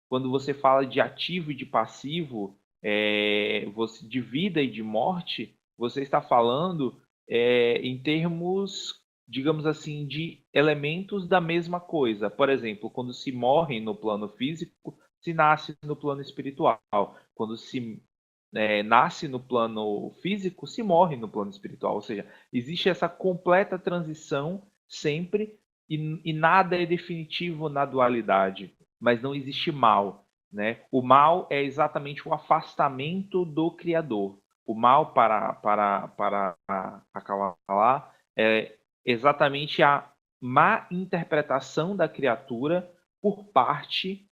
[SPEAKER 2] Quando você fala de ativo e de passivo, de vida e de morte, você está falando em termos, digamos assim, de elementos da mesma coisa. Por exemplo, quando se morre no plano físico, se nasce no plano espiritual. Quando se nasce no plano físico, se morre no plano espiritual. Ou seja, existe essa completa transição sempre e nada é definitivo na dualidade, mas não existe mal, né? O mal é exatamente o afastamento do Criador. O mal para Kabbalah é exatamente a má interpretação da criatura por parte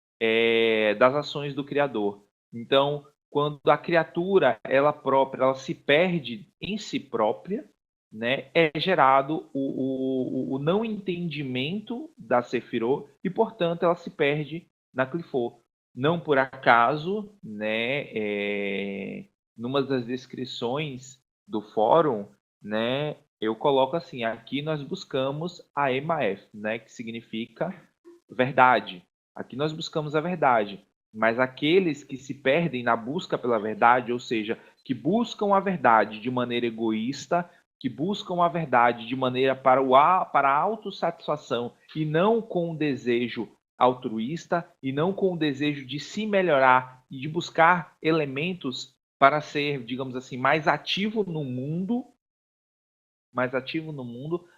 [SPEAKER 2] das ações do Criador. Então, quando a criatura ela própria ela se perde em si própria, né, é gerado o não entendimento da Sefirot e, portanto, ela se perde na Clifot. Não por acaso, né, numa das descrições do fórum, né, eu coloco assim, aqui nós buscamos a Emaf, né, que significa verdade. Aqui nós buscamos a verdade. Mas aqueles que se perdem na busca pela verdade, ou seja, que buscam a verdade de maneira egoísta, que buscam a verdade de maneira para a autossatisfação e não com o desejo altruísta e não com o desejo de se melhorar e de buscar elementos para ser, digamos assim, mais ativo no mundo,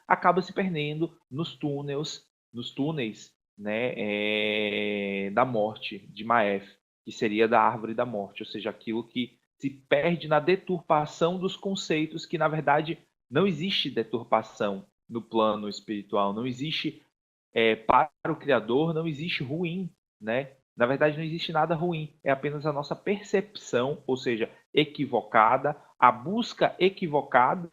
[SPEAKER 2] acaba se perdendo nos túneis, né, da morte de Maef, que seria da árvore da morte, ou seja, aquilo que se perde na deturpação dos conceitos, que na verdade não existe deturpação no plano espiritual, não existe para o Criador, não existe ruim, né? Na verdade, não existe nada ruim, é apenas a nossa percepção, ou seja, equivocada, a busca equivocada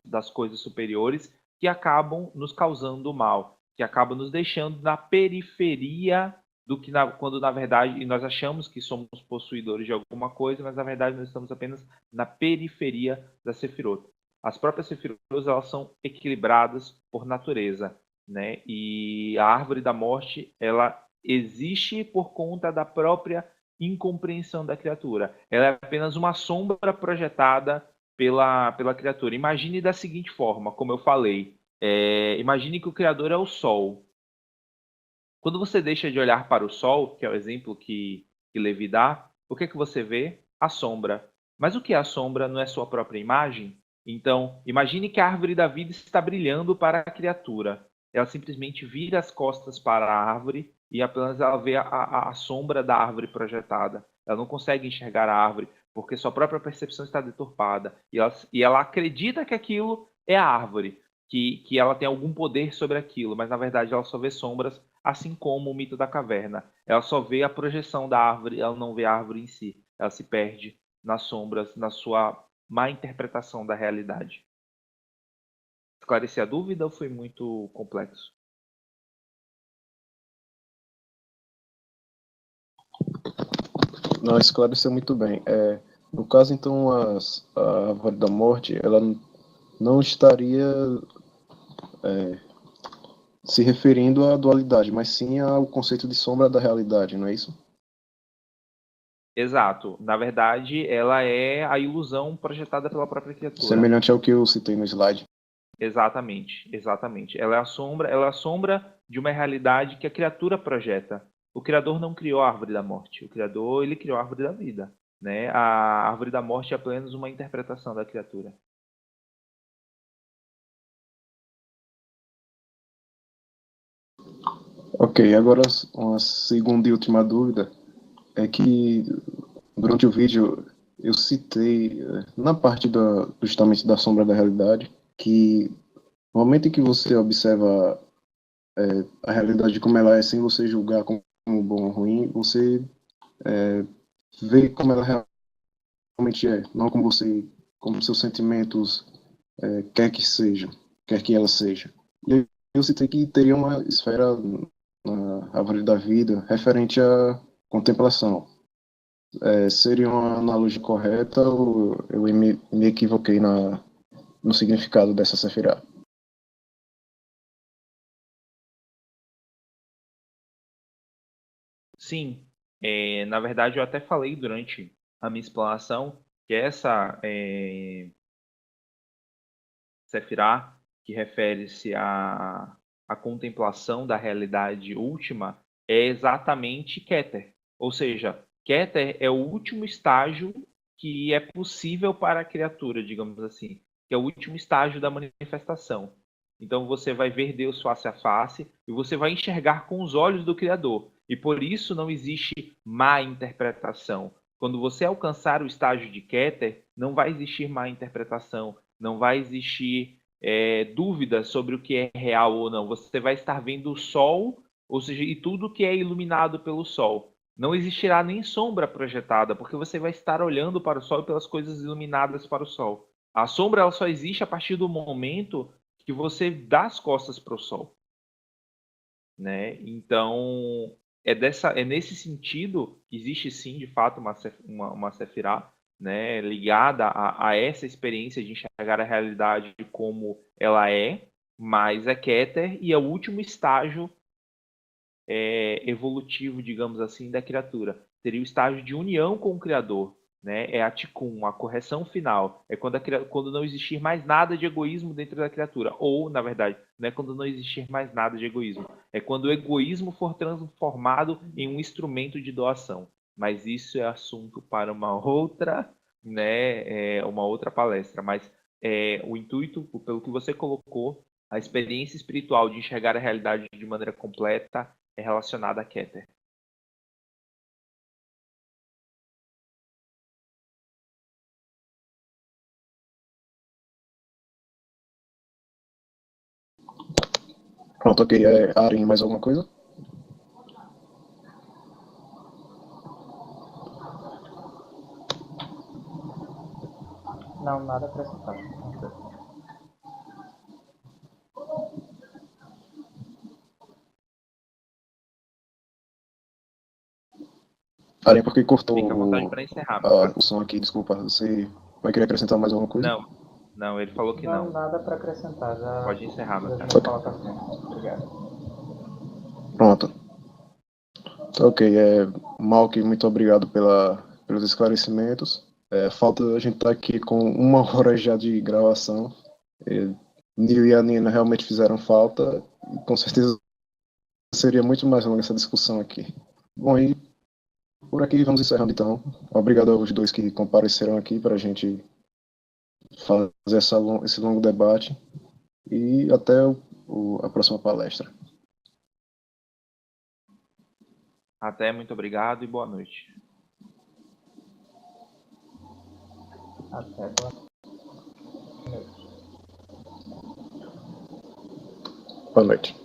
[SPEAKER 2] das coisas superiores que acabam nos causando mal, que acabam nos deixando na periferia do que quando na verdade nós achamos que somos possuidores de alguma coisa, mas na verdade nós estamos apenas na periferia da Sefirot. As próprias Sefirot, elas são equilibradas por natureza, né? E a árvore da morte, ela existe por conta da própria incompreensão da criatura. Ela é apenas uma sombra projetada pela criatura. Imagine da seguinte forma, como eu falei, imagine que o Criador é o Sol. Quando você deixa de olhar para o Sol, que é o exemplo que Levi dá, o que você vê? A sombra. Mas o que é a sombra? Não é sua própria imagem? Então, imagine que a árvore da vida está brilhando para a criatura. Ela simplesmente vira as costas para a árvore e apenas ela vê a sombra da árvore projetada. Ela não consegue enxergar a árvore porque sua própria percepção está deturpada. E ela acredita que aquilo é a árvore, que ela tem algum poder sobre aquilo, mas na verdade ela só vê sombras, assim como o mito da caverna. Ela só vê a projeção da árvore, ela não vê a árvore em si. Ela se perde nas sombras, na sua má interpretação da realidade. Esclareci a dúvida ou foi muito complexo?
[SPEAKER 1] Não, esclareceu muito bem. No caso, então, a árvore da morte, ela não estaria se referindo à dualidade, mas sim ao conceito de sombra da realidade, não é isso?
[SPEAKER 2] Exato. Na verdade, ela é a ilusão projetada pela própria criatura.
[SPEAKER 1] Semelhante ao que eu citei no slide.
[SPEAKER 2] Exatamente, exatamente. Ela é a sombra de uma realidade que a criatura projeta. O Criador não criou a árvore da morte. O Criador, ele criou a árvore da vida, né? A árvore da morte é apenas uma interpretação da criatura.
[SPEAKER 1] Ok, agora uma segunda e última dúvida é que durante o vídeo eu citei na parte justamente da sombra da realidade que no momento em que você observa a realidade como ela é sem você julgar como bom ou ruim, você vê como ela realmente é, não como seus sentimentos quer que ela seja. E eu citei que teria uma esfera na árvore da vida referente à contemplação. Seria uma analogia correta ou eu me equivoquei no significado dessa sefirá?
[SPEAKER 2] Sim, na verdade eu até falei durante a minha explanação que essa Sefirá, que refere-se à contemplação da realidade última, é exatamente Keter. Ou seja, Keter é o último estágio que é possível para a criatura, digamos assim, que é o último estágio da manifestação. Então você vai ver Deus face a face e você vai enxergar com os olhos do Criador. E por isso não existe má interpretação. Quando você alcançar o estágio de Keter, não vai existir má interpretação, não vai existir dúvida sobre o que é real ou não. Você vai estar vendo o sol, ou seja, e tudo que é iluminado pelo sol. Não existirá nem sombra projetada, porque você vai estar olhando para o sol e pelas coisas iluminadas para o sol. A sombra ela só existe a partir do momento que você dá as costas para o sol, né? Então é nesse sentido que existe sim, de fato, uma sefirá, né, ligada a essa experiência de enxergar a realidade como ela é, mas é Keter e é o último estágio evolutivo, digamos assim, da criatura. Seria o estágio de união com o Criador, né? É a Tikkun, a correção final. É quando não existir mais nada de egoísmo dentro da criatura. Ou, na verdade, não é quando não existir mais nada de egoísmo. É quando o egoísmo for transformado em um instrumento de doação. Mas isso é assunto para uma outra, né? Uma outra palestra. Mas o intuito, pelo que você colocou, a experiência espiritual de enxergar a realidade de maneira completa é relacionada a Keter.
[SPEAKER 1] Pronto, ok. Aren, mais alguma coisa?
[SPEAKER 3] Não, nada a acrescentar.
[SPEAKER 1] Karen, porque cortou
[SPEAKER 2] Fica à vontade para encerrar, meu caro.
[SPEAKER 1] o som aqui, desculpa. Você vai querer acrescentar mais alguma coisa?
[SPEAKER 2] Não, não, ele falou que
[SPEAKER 3] Não,
[SPEAKER 2] não.
[SPEAKER 3] nada para acrescentar. Já
[SPEAKER 2] Pode encerrar, meu
[SPEAKER 3] fiz as
[SPEAKER 2] caro.
[SPEAKER 3] minhas colocações. Obrigado.
[SPEAKER 1] Pronto. Tá ok. Malk, muito obrigado pelos esclarecimentos. Falta a gente estar aqui com 1 hora já de gravação. Nil e a Nina realmente fizeram falta. E com certeza seria muito mais longa essa discussão aqui. Bom, e por aqui vamos encerrando então. Obrigado aos dois que compareceram aqui para a gente fazer esse longo debate. E até a próxima palestra.
[SPEAKER 2] Até, muito obrigado e boa noite.
[SPEAKER 3] Até. Boa noite.
[SPEAKER 1] Boa noite.